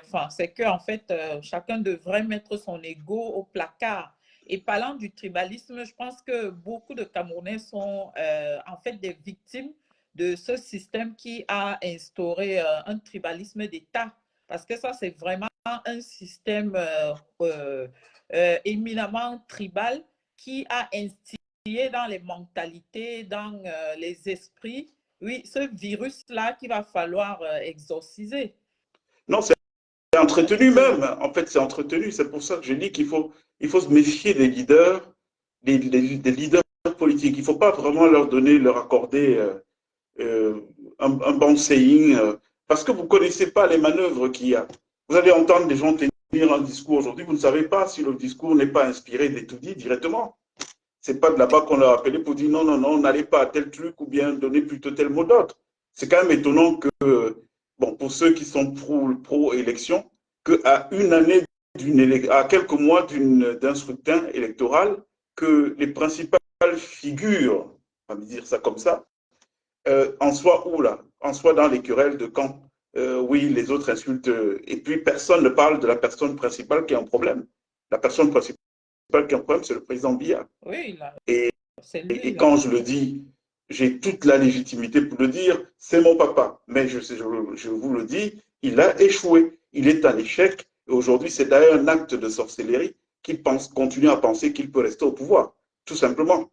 que en fait, chacun devrait mettre son ego au placard. Et parlant du tribalisme, je pense que beaucoup de Camerounais sont en fait des victimes de ce système qui a instauré un tribalisme d'État. Parce que ça, c'est vraiment un système éminemment tribal qui a instillé dans les mentalités, dans les esprits, oui, ce virus-là qu'il va falloir exorciser. Non, c'est entretenu même. En fait, c'est entretenu. C'est pour ça que je dis qu'il faut se méfier des leaders, des leaders politiques. Il ne faut pas vraiment leur accorder un bon saying, parce que vous ne connaissez pas les manœuvres qu'il y a. Vous allez entendre des gens tenir un discours aujourd'hui, vous ne savez pas si le discours n'est pas inspiré d'étudier directement. Ce n'est pas de là-bas qu'on leur a appelé pour dire non, non, non, n'allez pas à tel truc ou bien donner plutôt tel mot d'ordre. C'est quand même étonnant que, bon, pour ceux qui sont pro-élection, qu'à une année, à quelques mois d'un scrutin électoral, que les principales figures, on va dire ça comme ça, en soi où là? En soi dans les querelles de camp. Oui, les autres insultent. Et puis personne ne parle de la personne principale qui a un problème. La personne principale qui a un problème, c'est le président Biya. Oui, là, et lui, quand je le dis, j'ai toute la légitimité pour le dire, c'est mon papa. Mais je vous le dis, il a échoué. Il est un échec. Et aujourd'hui, c'est d'ailleurs un acte de sorcellerie qu'il continue à penser qu'il peut rester au pouvoir. Tout simplement.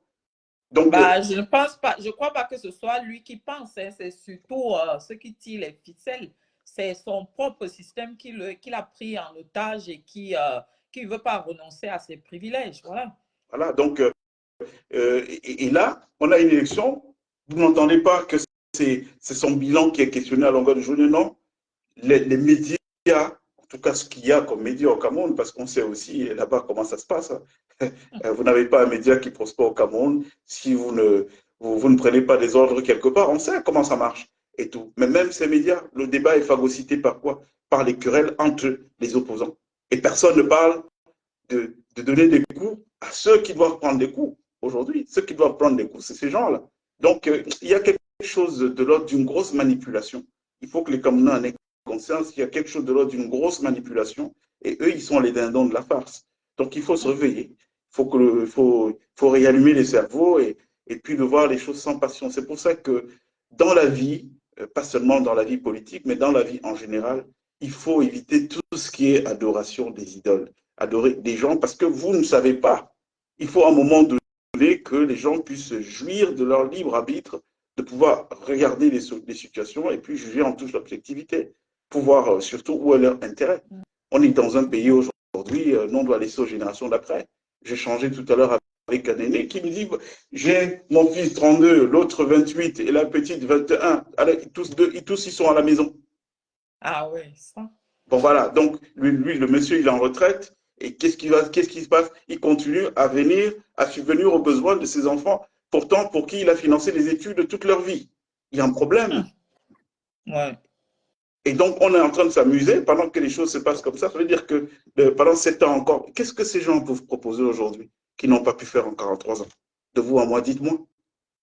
Donc, bah, je ne pense pas, je ne crois pas que ce soit lui qui pense, hein. C'est surtout ceux qui tirent les ficelles. C'est son propre système qu'il a pris en otage et qui ne veut pas renoncer à ses privilèges. Voilà. Voilà, donc, et là, on a une élection, vous n'entendez pas que c'est son bilan qui est questionné à longueur de journée, non. Les médias, en tout cas ce qu'il y a comme médias au Cameroun, parce qu'on sait aussi là-bas comment ça se passe. Vous n'avez pas un média qui prospère au Cameroun si vous ne prenez pas des ordres quelque part. On sait comment ça marche et tout. Mais même ces médias, le débat est phagocyté par quoi? Par les querelles entre les opposants. Et personne ne parle de donner des coups à ceux qui doivent prendre des coups aujourd'hui. Ceux qui doivent prendre des coups, c'est ces gens-là. Donc, il y a quelque chose de l'ordre d'une grosse manipulation. Il faut que les Camerounais en aient conscience qu'il y a quelque chose de l'ordre d'une grosse manipulation et eux, ils sont les dindons de la farce. Donc, il faut se réveiller. Il faut réallumer les cerveaux et puis de voir les choses sans passion. C'est pour ça que dans la vie, pas seulement dans la vie politique, mais dans la vie en général, il faut éviter tout ce qui est adoration des idoles, adorer des gens, parce que vous ne savez pas. Il faut à un moment donné que les gens puissent jouir de leur libre arbitre, de pouvoir regarder les situations et puis juger en toute objectivité, pour voir surtout où est leur intérêt. On est dans un pays aujourd'hui, nous on doit laisser aux générations d'après. J'ai changé tout à l'heure avec un aîné qui me dit, j'ai mon fils 32, l'autre 28 et la petite 21. Allez, tous ils sont à la maison. Ah oui, ça. Bon voilà, donc lui, le monsieur, il est en retraite. Et qu'est-ce qui se passe? Il continue à subvenir aux besoins de ses enfants, pourtant pour qui il a financé les études de toute leur vie. Il y a un problème. Ouais. Et donc, on est en train de s'amuser pendant que les choses se passent comme ça. Ça veut dire que pendant 7 ans encore, qu'est-ce que ces gens peuvent proposer aujourd'hui qui n'ont pas pu faire en 43 ans? De vous à moi, dites-moi.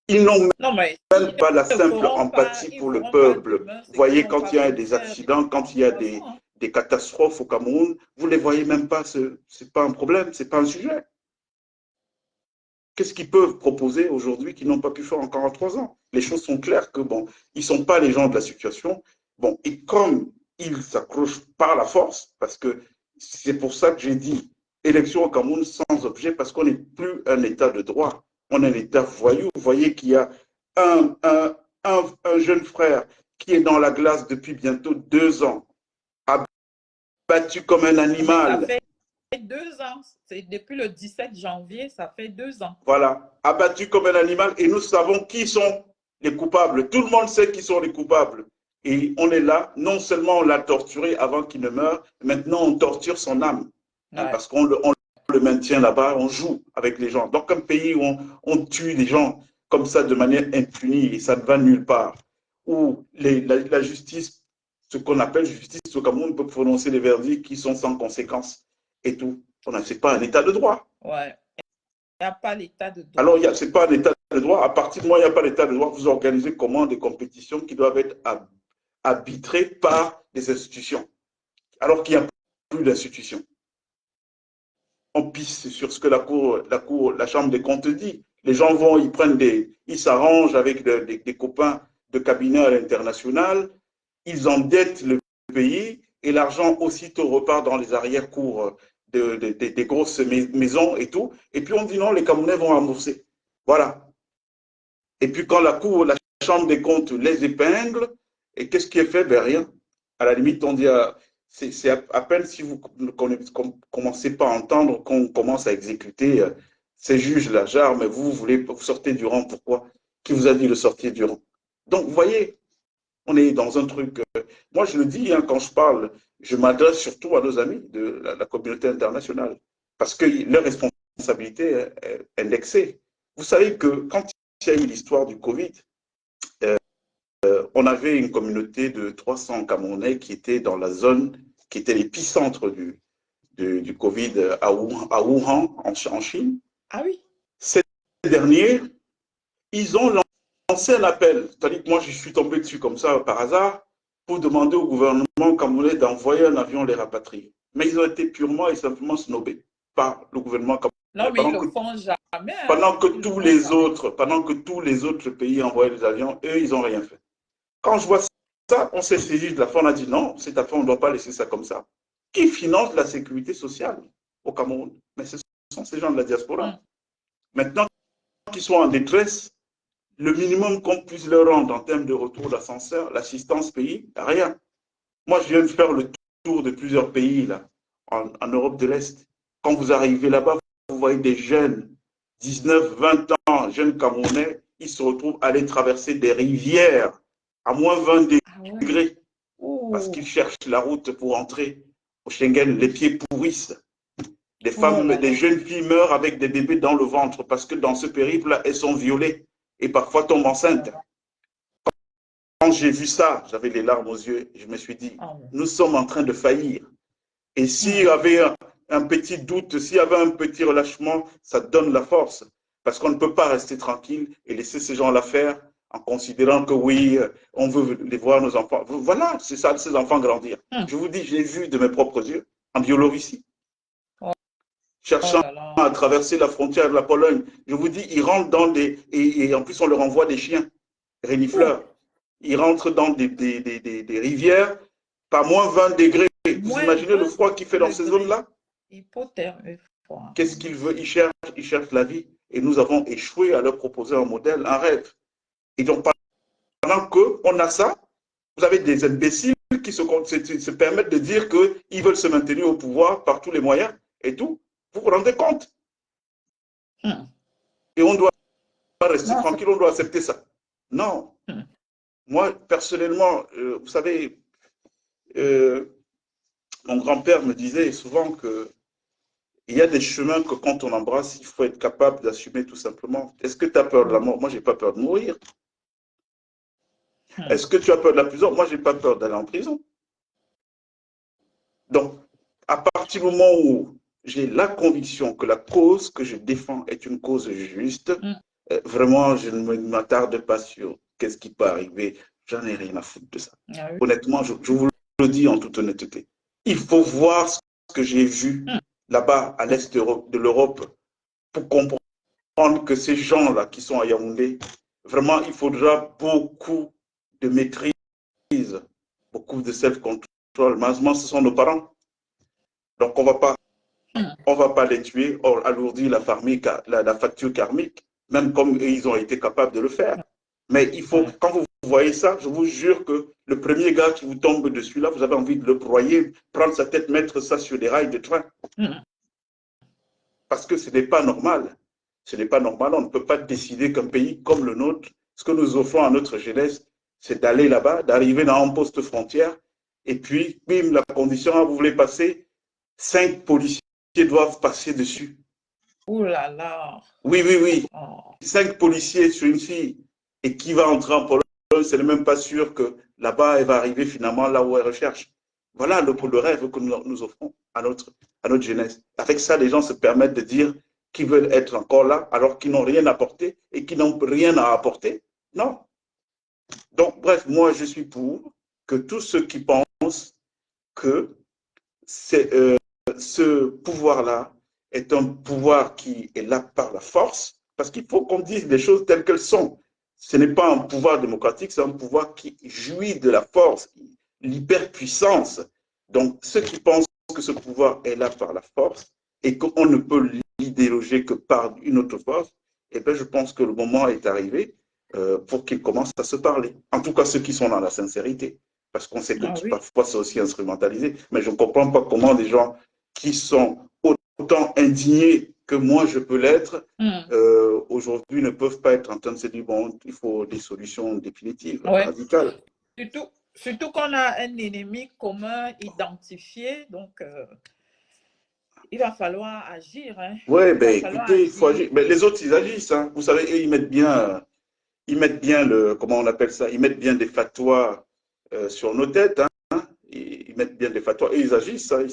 Ils n'ont même pas la simple empathie pour le peuple. Vous voyez, quand il y a des accidents, quand il y a des catastrophes au Cameroun, vous ne les voyez même pas. Ce n'est pas un problème, ce n'est pas un sujet. Qu'est-ce qu'ils peuvent proposer aujourd'hui qu'ils n'ont pas pu faire en 43 ans? Les choses sont claires que, bon, ils ne sont pas les gens de la situation. Bon, et comme ils s'accrochent par la force, parce que c'est pour ça que j'ai dit élection au Cameroun sans objet, parce qu'on n'est plus un État de droit, on est un État voyou. Vous voyez qu'il y a un jeune frère qui est dans la glace depuis bientôt 2 ans, abattu comme un animal. Ça fait 2 ans, c'est depuis le 17 janvier, ça fait 2 ans. Voilà, abattu comme un animal, et nous savons qui sont les coupables. Tout le monde sait qui sont les coupables. Et on est là, non seulement on l'a torturé avant qu'il ne meure, maintenant on torture son âme. Hein, parce qu'on le maintient là-bas, on joue avec les gens. Donc un pays où on tue des gens comme ça de manière impunie et ça ne va nulle part, où la justice, ce qu'on appelle justice au Cameroun, peut prononcer des verdicts qui sont sans conséquence et tout. Ce n'est pas un état de droit. Ouais. Il n'y a pas l'état de droit. Alors, ce n'est pas un état de droit. À partir du moment où il n'y a pas l'état de droit, vous organisez comment des compétitions qui doivent être arbitrées par des institutions, alors qu'il n'y a plus d'institutions. On pisse sur ce que la Chambre des comptes dit. Les gens vont, ils s'arrangent avec des copains de cabinet à l'international, ils endettent le pays et l'argent aussitôt repart dans les arrière-cours des grosses maisons et tout. Et puis on dit non, les Camerounais vont rembourser. Voilà. Et puis quand la Chambre des comptes les épingle, et qu'est-ce qui est fait? Ben rien. À la limite, on dit, c'est à peine si vous ne commencez pas à entendre qu'on commence à exécuter ces juges-là. Genre, mais vous sortez du rang, pourquoi? Qui vous a dit de sortir du rang? Donc, vous voyez, on est dans un truc. Moi, je le dis, hein, quand je parle, je m'adresse surtout à nos amis de la communauté internationale, parce que leur responsabilité est indexée. Vous savez que quand il y a eu l'histoire du Covid, on avait une communauté de 300 Camerounais qui étaient dans la zone, qui était l'épicentre du Covid à Wuhan, en Chine. Ah oui. Ces derniers, ils ont lancé un appel. C'est-à-dire que moi, je suis tombé dessus comme ça par hasard pour demander au gouvernement camerounais d'envoyer un avion les rapatrier. Mais ils ont été purement et simplement snobés par le gouvernement camerounais. Non, mais ils ne le font jamais. Pendant que tous les autres pays envoyaient des avions, eux, ils n'ont rien fait. Quand je vois ça, on s'est saisi de la fin, on a dit non, cette affaire, on ne doit pas laisser ça comme ça. Qui finance la sécurité sociale au Cameroun? Mais ce sont ces gens de la diaspora. Maintenant qu'ils sont en détresse, le minimum qu'on puisse leur rendre en termes de retour d'ascenseur, l'assistance pays, rien. Moi, je viens de faire le tour de plusieurs pays là, en Europe de l'Est. Quand vous arrivez là-bas, vous voyez des jeunes, 19, 20 ans, jeunes Camerounais, ils se retrouvent à aller traverser des rivières à moins 20 degrés parce qu'ils cherchent la route pour entrer au Schengen. Les pieds pourrissent. Des femmes, des jeunes filles meurent avec des bébés dans le ventre parce que dans ce périple-là, elles sont violées et parfois tombent enceintes. Quand j'ai vu ça, j'avais les larmes aux yeux. Je me suis dit, nous sommes en train de faillir. Et s'il y avait un petit doute, s'il y avait un petit relâchement, ça donne la force. Parce qu'on ne peut pas rester tranquille et laisser ces gens-là faire en considérant que oui, on veut les voir, nos enfants. Voilà, c'est ça, ces enfants grandir. Je vous dis, je l'ai vu de mes propres yeux en Biélorussie. Cherchant à traverser la frontière de la Pologne. Je vous dis, ils rentrent dans des... Et en plus, on leur envoie des chiens renifleurs. Ils rentrent dans des rivières par moins 20 degrés. Vous imaginez le froid qu'il fait dans ces zones-là? Qu'est-ce qu'ils veulent? Ils cherchent la vie. Et nous avons échoué à leur proposer un modèle, un rêve. Et donc, pendant qu'on a ça, vous avez des imbéciles qui se permettent de dire qu'ils veulent se maintenir au pouvoir par tous les moyens et tout. Vous vous rendez compte? Et on doit rester tranquille, on doit accepter ça. Non. Moi, personnellement, vous savez, mon grand-père me disait souvent que il y a des chemins que quand on embrasse, il faut être capable d'assumer tout simplement. Est-ce que tu as peur de la mort? Moi, je n'ai pas peur de mourir. Est-ce que tu as peur de la prison? Moi, je n'ai pas peur d'aller en prison. Donc, à partir du moment où j'ai la conviction que la cause que je défends est une cause juste, vraiment, je ne m'attarde pas sur qu'est-ce qui peut arriver. J'en ai rien à foutre de ça. Ah oui. Honnêtement, je vous le dis en toute honnêteté. Il faut voir ce que j'ai vu là-bas à l'est de l'Europe pour comprendre que ces gens-là qui sont à Yaoundé, vraiment, il faudra beaucoup de maîtrise, beaucoup de self-control. Malheureusement, ce sont nos parents. Donc, on ne va pas les tuer, alourdir la facture karmique, même comme ils ont été capables de le faire. Mais il faut, quand vous voyez ça, je vous jure que le premier gars qui vous tombe dessus, là, vous avez envie de le broyer, prendre sa tête, mettre ça sur des rails de train. Parce que ce n'est pas normal. Ce n'est pas normal. On ne peut pas décider qu'un pays comme le nôtre, ce que nous offrons à notre jeunesse, c'est d'aller là-bas, d'arriver dans un poste frontière, et puis, bim, la condition, vous voulez passer, 5 policiers doivent passer dessus. Ouh là là. Oui, oui, oui. 5 policiers sur une fille, et qui va entrer en Pologne, ce n'est même pas sûr que là-bas, elle va arriver finalement là où elle recherche. Voilà le rêve que nous offrons à notre jeunesse. Avec ça, les gens se permettent de dire qu'ils veulent être encore là, alors qu'ils n'ont rien apporté et qu'ils n'ont rien à apporter. Non. Donc, bref, moi, je suis pour que tous ceux qui pensent que ce pouvoir-là est un pouvoir qui est là par la force, parce qu'il faut qu'on dise les choses telles qu'elles sont. Ce n'est pas un pouvoir démocratique, c'est un pouvoir qui jouit de la force, l'hyperpuissance. Donc, ceux qui pensent que ce pouvoir est là par la force et qu'on ne peut l'idéologer que par une autre force, eh bien, je pense que le moment est arrivé pour qu'ils commencent à se parler. En tout cas, ceux qui sont dans la sincérité. Parce qu'on sait que parfois c'est aussi instrumentalisé. Mais je ne comprends pas comment des gens qui sont autant indignés que moi je peux l'être, aujourd'hui ne peuvent pas être en train de se dire, bon, il faut des solutions définitives, radicales. Surtout qu'on a un ennemi commun identifié, donc il va falloir agir. Hein. Oui, ben écoutez, il faut agir. Mais les autres, ils agissent. Hein. Vous savez, eux, ils mettent bien comment on appelle ça, ils mettent bien des fatwas sur nos têtes. Hein. Ils mettent bien des fatwas et ils agissent. Hein.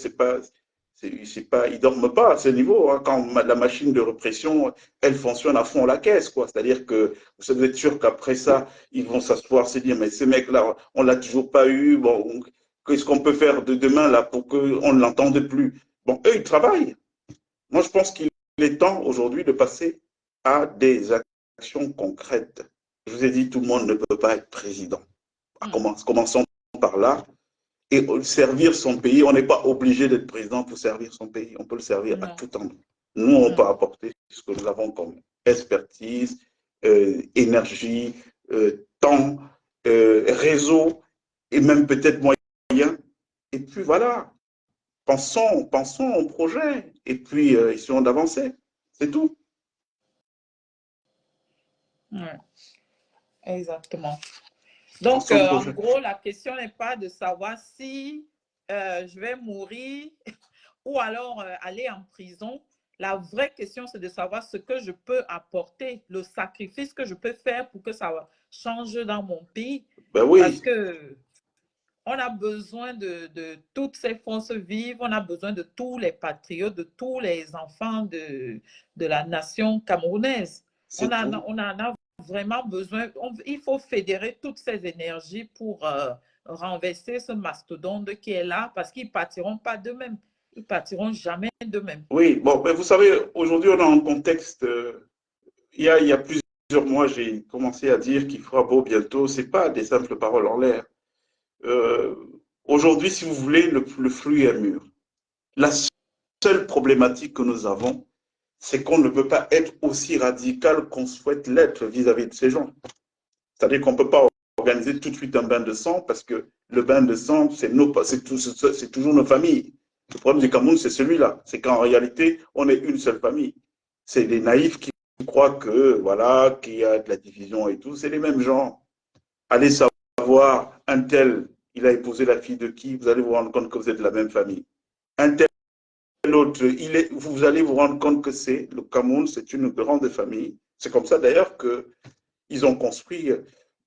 Ils dorment pas à ce niveau. Hein. Quand la machine de répression, elle fonctionne à fond la caisse, quoi. C'est-à-dire que vous êtes sûr qu'après ça, ils vont s'asseoir, se dire, mais ce mec-là, on l'a toujours pas eu. Bon, qu'est-ce qu'on peut faire de demain là pour qu'on ne l'entende plus? Bon, eux, ils travaillent. Moi, je pense qu'il est temps aujourd'hui de passer à des actions concrètes. Je vous ai dit, tout le monde ne peut pas être président. Commençons par là. Et servir son pays, on n'est pas obligé d'être président pour servir son pays. On peut le servir à tout temps. Nous, on peut apporter ce que nous avons comme expertise, énergie, temps, réseau et même peut-être moyens. Et puis voilà, pensons au projet et puis essayons d'avancer. C'est tout. Ouais. Exactement. Donc, en gros, la question n'est pas de savoir si je vais mourir ou alors aller en prison. La vraie question, c'est de savoir ce que je peux apporter, le sacrifice que je peux faire pour que ça change dans mon pays. Ben oui. Parce que on a besoin de toutes ces forces vives, on a besoin de tous les patriotes, de tous les enfants de la nation camerounaise. On en a vraiment besoin. Il faut fédérer toutes ces énergies pour renverser ce mastodonte qui est là, parce qu'ils ne partiront pas d'eux-mêmes. Ils ne partiront jamais d'eux-mêmes. Oui, bon, mais vous savez, aujourd'hui, on a un contexte. Il y a plusieurs mois, j'ai commencé à dire qu'il fera beau bientôt. Ce n'est pas des simples paroles en l'air. Aujourd'hui, si vous voulez, le fruit est mûr. La seule problématique que nous avons, c'est qu'on ne peut pas être aussi radical qu'on souhaite l'être vis-à-vis de ces gens. C'est-à-dire qu'on ne peut pas organiser tout de suite un bain de sang parce que le bain de sang, c'est toujours nos familles. Le problème du Cameroun, c'est celui-là. C'est qu'en réalité, on est une seule famille. C'est les naïfs qui croient que, voilà, qu'il y a de la division et tout. C'est les mêmes gens. Allez savoir, un tel, il a épousé la fille de qui? Vous allez vous rendre compte que vous êtes de la même famille. Un tel l'autre, vous allez vous rendre compte que le Cameroun, c'est une grande famille. C'est comme ça d'ailleurs qu'ils ont construit,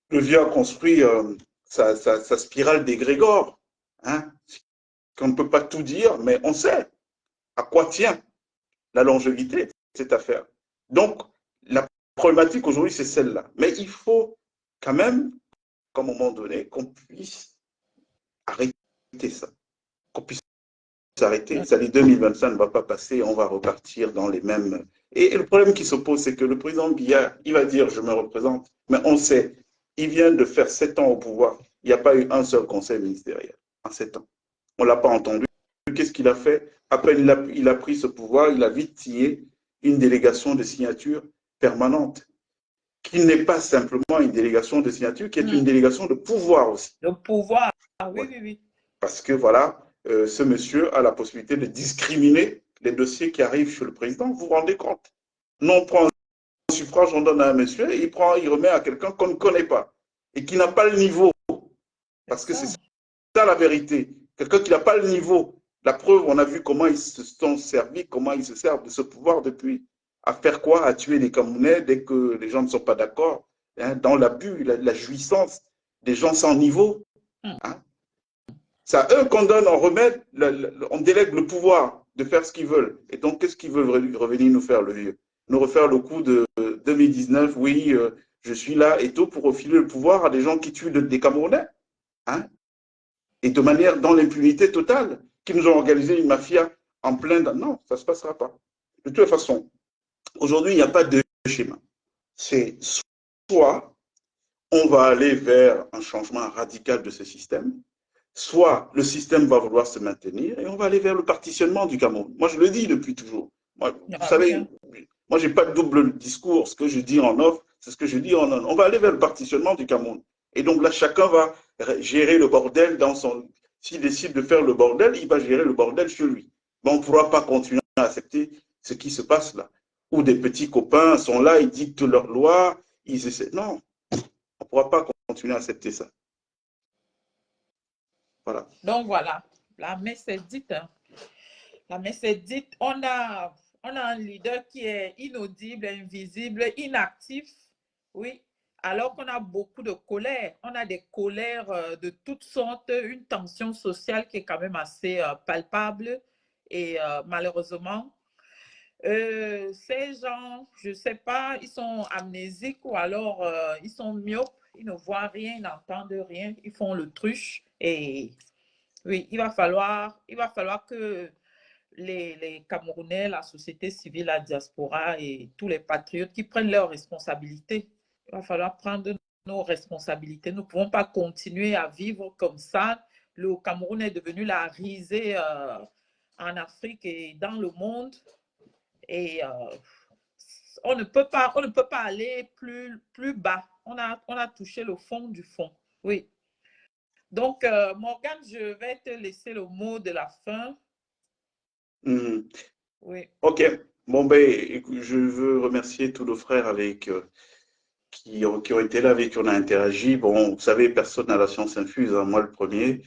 le vieux a construit sa spirale d'égrégore. Hein? On ne peut pas tout dire, mais on sait à quoi tient la longévité de cette affaire. Donc, la problématique aujourd'hui, c'est celle-là. Mais il faut quand même, qu'à un moment donné, qu'on puisse arrêter ça, qu'on puisse s'arrêter. Ça dit 2025 ne va pas passer, on va repartir dans les mêmes. Et le problème qui se pose, c'est que le président Biya, il va dire je me représente, mais on sait, il vient de faire 7 ans au pouvoir. Il n'y a pas eu un seul conseil ministériel en 7 ans. On ne l'a pas entendu. Qu'est-ce qu'il a fait? À peine il a pris ce pouvoir, il a vite signé une délégation de signature permanente, qui n'est pas simplement une délégation de signature, qui est une délégation de pouvoir aussi. Le pouvoir, oui, oui, oui. Parce que voilà, ce monsieur a la possibilité de discriminer les dossiers qui arrivent chez le président. Vous vous rendez compte? Non, on prend un suffrage, on donne à un monsieur, et il remet à quelqu'un qu'on ne connaît pas et qui n'a pas le niveau. Parce que c'est ça la vérité. Quelqu'un qui n'a pas le niveau. La preuve, on a vu comment ils se sont servis, comment ils se servent de ce pouvoir depuis. À faire quoi? À tuer les Camerounais dès que les gens ne sont pas d'accord, hein, dans l'abus, la jouissance des gens sans niveau. Hein. C'est à eux qu'on donne, on remet, on délègue le pouvoir de faire ce qu'ils veulent. Et donc, qu'est-ce qu'ils veulent revenir nous faire, le vieux? Nous refaire le coup de 2019, oui, je suis là et tout, pour refiler le pouvoir à des gens qui tuent des Camerounais. Hein? Et de manière dans l'impunité totale, qui nous ont organisé une mafia en plein... Non, ça ne se passera pas. De toute façon, aujourd'hui, il n'y a pas de schéma. C'est soit on va aller vers un changement radical de ce système, soit le système va vouloir se maintenir et on va aller vers le partitionnement du Cameroun. Moi, je le dis depuis toujours. Moi, vous savez, moi, je n'ai pas de double discours. Ce que je dis en off, c'est ce que je dis en on. On va aller vers le partitionnement du Cameroun. Et donc là, chacun va gérer le bordel dans son... S'il décide de faire le bordel, il va gérer le bordel chez lui. Mais on ne pourra pas continuer à accepter ce qui se passe là. Où des petits copains sont là, ils dictent leurs lois, ils essaient... Non, on ne pourra pas continuer à accepter ça. Voilà. Donc voilà, la messe est dite. Hein. La messe est dite. On a un leader qui est inaudible, invisible, inactif. Oui. Alors qu'on a beaucoup de colère. On a des colères de toutes sortes, une tension sociale qui est quand même assez palpable. Et malheureusement, ces gens, je ne sais pas, ils sont amnésiques ou alors ils sont myopes. Ils ne voient rien, ils n'entendent rien. Ils font le truche. Et oui, il va falloir que les Camerounais, la société civile, la diaspora et tous les patriotes qui prennent leurs responsabilités. Il va falloir prendre nos responsabilités. Nous ne pouvons pas continuer à vivre comme ça. Le Cameroun est devenu la risée en Afrique et dans le monde. Et on ne peut pas aller plus bas. On a touché le fond du fond. Oui. Donc, Morgane, je vais te laisser le mot de la fin. Oui. Ok. Bon, ben, je veux remercier tous nos frères qui ont été là, avec qui on a interagi. Bon, vous savez, personne n'a la science infuse, hein, moi le premier.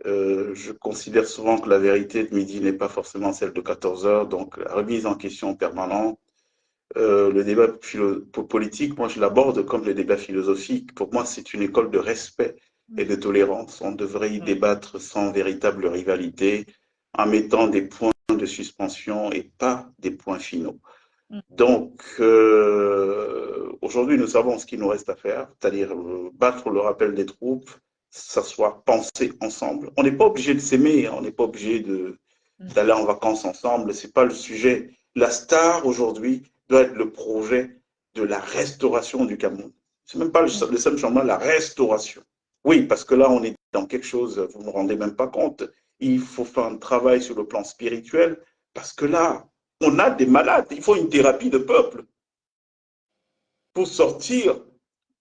Je considère souvent que la vérité de midi n'est pas forcément celle de 14 heures, donc la remise en question permanente. Le débat politique, moi je l'aborde comme le débat philosophique. Pour moi, c'est une école de respect et de tolérance. On devrait y débattre sans véritable rivalité, en mettant des points de suspension et pas des points finaux. Donc, aujourd'hui, nous savons ce qu'il nous reste à faire, c'est-à-dire battre le rappel des troupes, s'asseoir, penser ensemble. On n'est pas obligé de s'aimer, on n'est pas obligé d'aller en vacances ensemble, ce n'est pas le sujet. La star, aujourd'hui, doit être le projet de la restauration du Cameroun. Ce n'est même pas le seul changement, la restauration. Oui, parce que là, on est dans quelque chose, vous ne vous rendez même pas compte. Il faut faire un travail sur le plan spirituel, parce que là, on a des malades. Il faut une thérapie de peuple pour sortir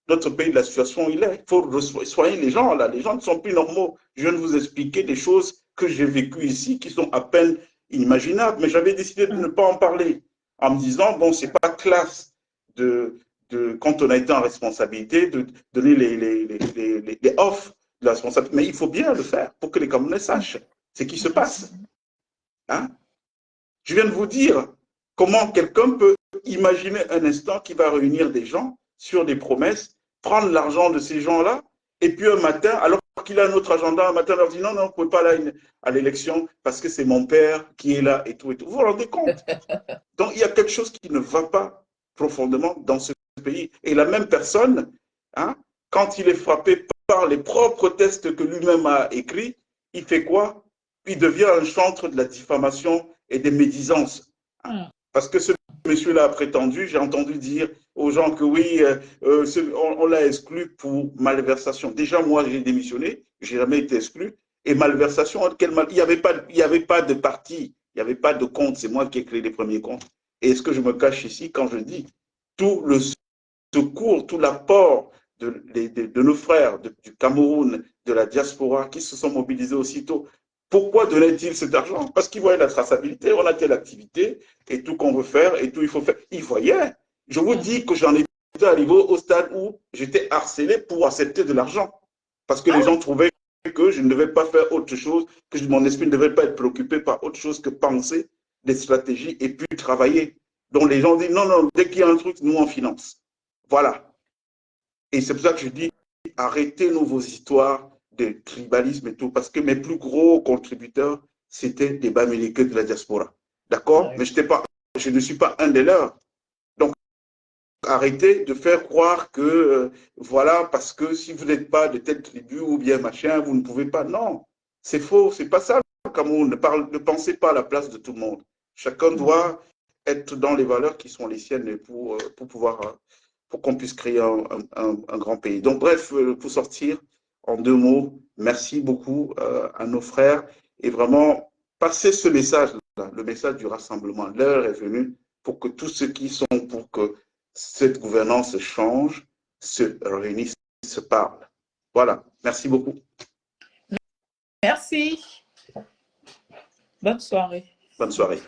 notre pays de la situation où il est. Il faut soigner les gens, là. Les gens ne sont plus normaux. Je viens de vous expliquer des choses que j'ai vécues ici qui sont à peine inimaginables, mais j'avais décidé de ne pas en parler en me disant, bon, c'est pas classe quand on a été en responsabilité, de donner les offres de la responsabilité. Mais il faut bien le faire pour que les Camerounais sachent ce qui se passe. Hein? Je viens de vous dire comment quelqu'un peut imaginer un instant qu'il va réunir des gens sur des promesses, prendre l'argent de ces gens-là, et puis un matin, alors qu'il a un autre agenda, un matin, leur dit non, non, vous ne pouvez pas aller à l'élection parce que c'est mon père qui est là et tout et tout. Vous vous rendez compte? Donc, il y a quelque chose qui ne va pas profondément dans ce pays. Et la même personne, hein, quand il est frappé par les propres textes que lui-même a écrits, il fait quoi? Il devient un chantre de la diffamation et des médisances. Hein. Parce que ce monsieur-là a prétendu, j'ai entendu dire aux gens que oui, on l'a exclu pour malversation. Déjà, moi, j'ai démissionné, je n'ai jamais été exclu. Et malversation, il n'y avait pas de parti, il n'y avait pas de compte. C'est moi qui ai créé les premiers comptes. Et est-ce que je me cache ici quand je dis tout le secours, tout l'apport de nos frères du Cameroun, de la diaspora, qui se sont mobilisés aussitôt. Pourquoi donnait-il cet argent? Parce qu'ils voyaient la traçabilité, on a telle activité, et tout qu'on veut faire, et tout il faut faire. Ils voyaient. Je vous dis que j'en étais arrivé au stade où j'étais harcelé pour accepter de l'argent. Parce que les gens trouvaient que je ne devais pas faire autre chose, que mon esprit ne devait pas être préoccupé par autre chose que penser des stratégies et puis travailler. Donc les gens disent non, non, dès qu'il y a un truc, nous on finance. Voilà. Et c'est pour ça que je dis, arrêtez-nous vos histoires de tribalisme et tout, parce que mes plus gros contributeurs, c'était des Bamileke de la diaspora. D'accord? Mais je ne suis pas un des leurs. Donc, arrêtez de faire croire que, voilà, parce que si vous n'êtes pas de telle tribu ou bien machin, vous ne pouvez pas. Non, c'est faux, c'est pas ça le Cameroun. Ne pensez pas à la place de tout le monde. Chacun doit être dans les valeurs qui sont les siennes pour pouvoir, pour qu'on puisse créer un grand pays. Donc, bref, pour sortir, en 2 mots, merci beaucoup à nos frères et vraiment passer ce message-là, le message du rassemblement. L'heure est venue pour que tous ceux qui sont pour que cette gouvernance change, se réunissent, se parlent. Voilà, merci beaucoup. Merci. Bonne soirée. Bonne soirée.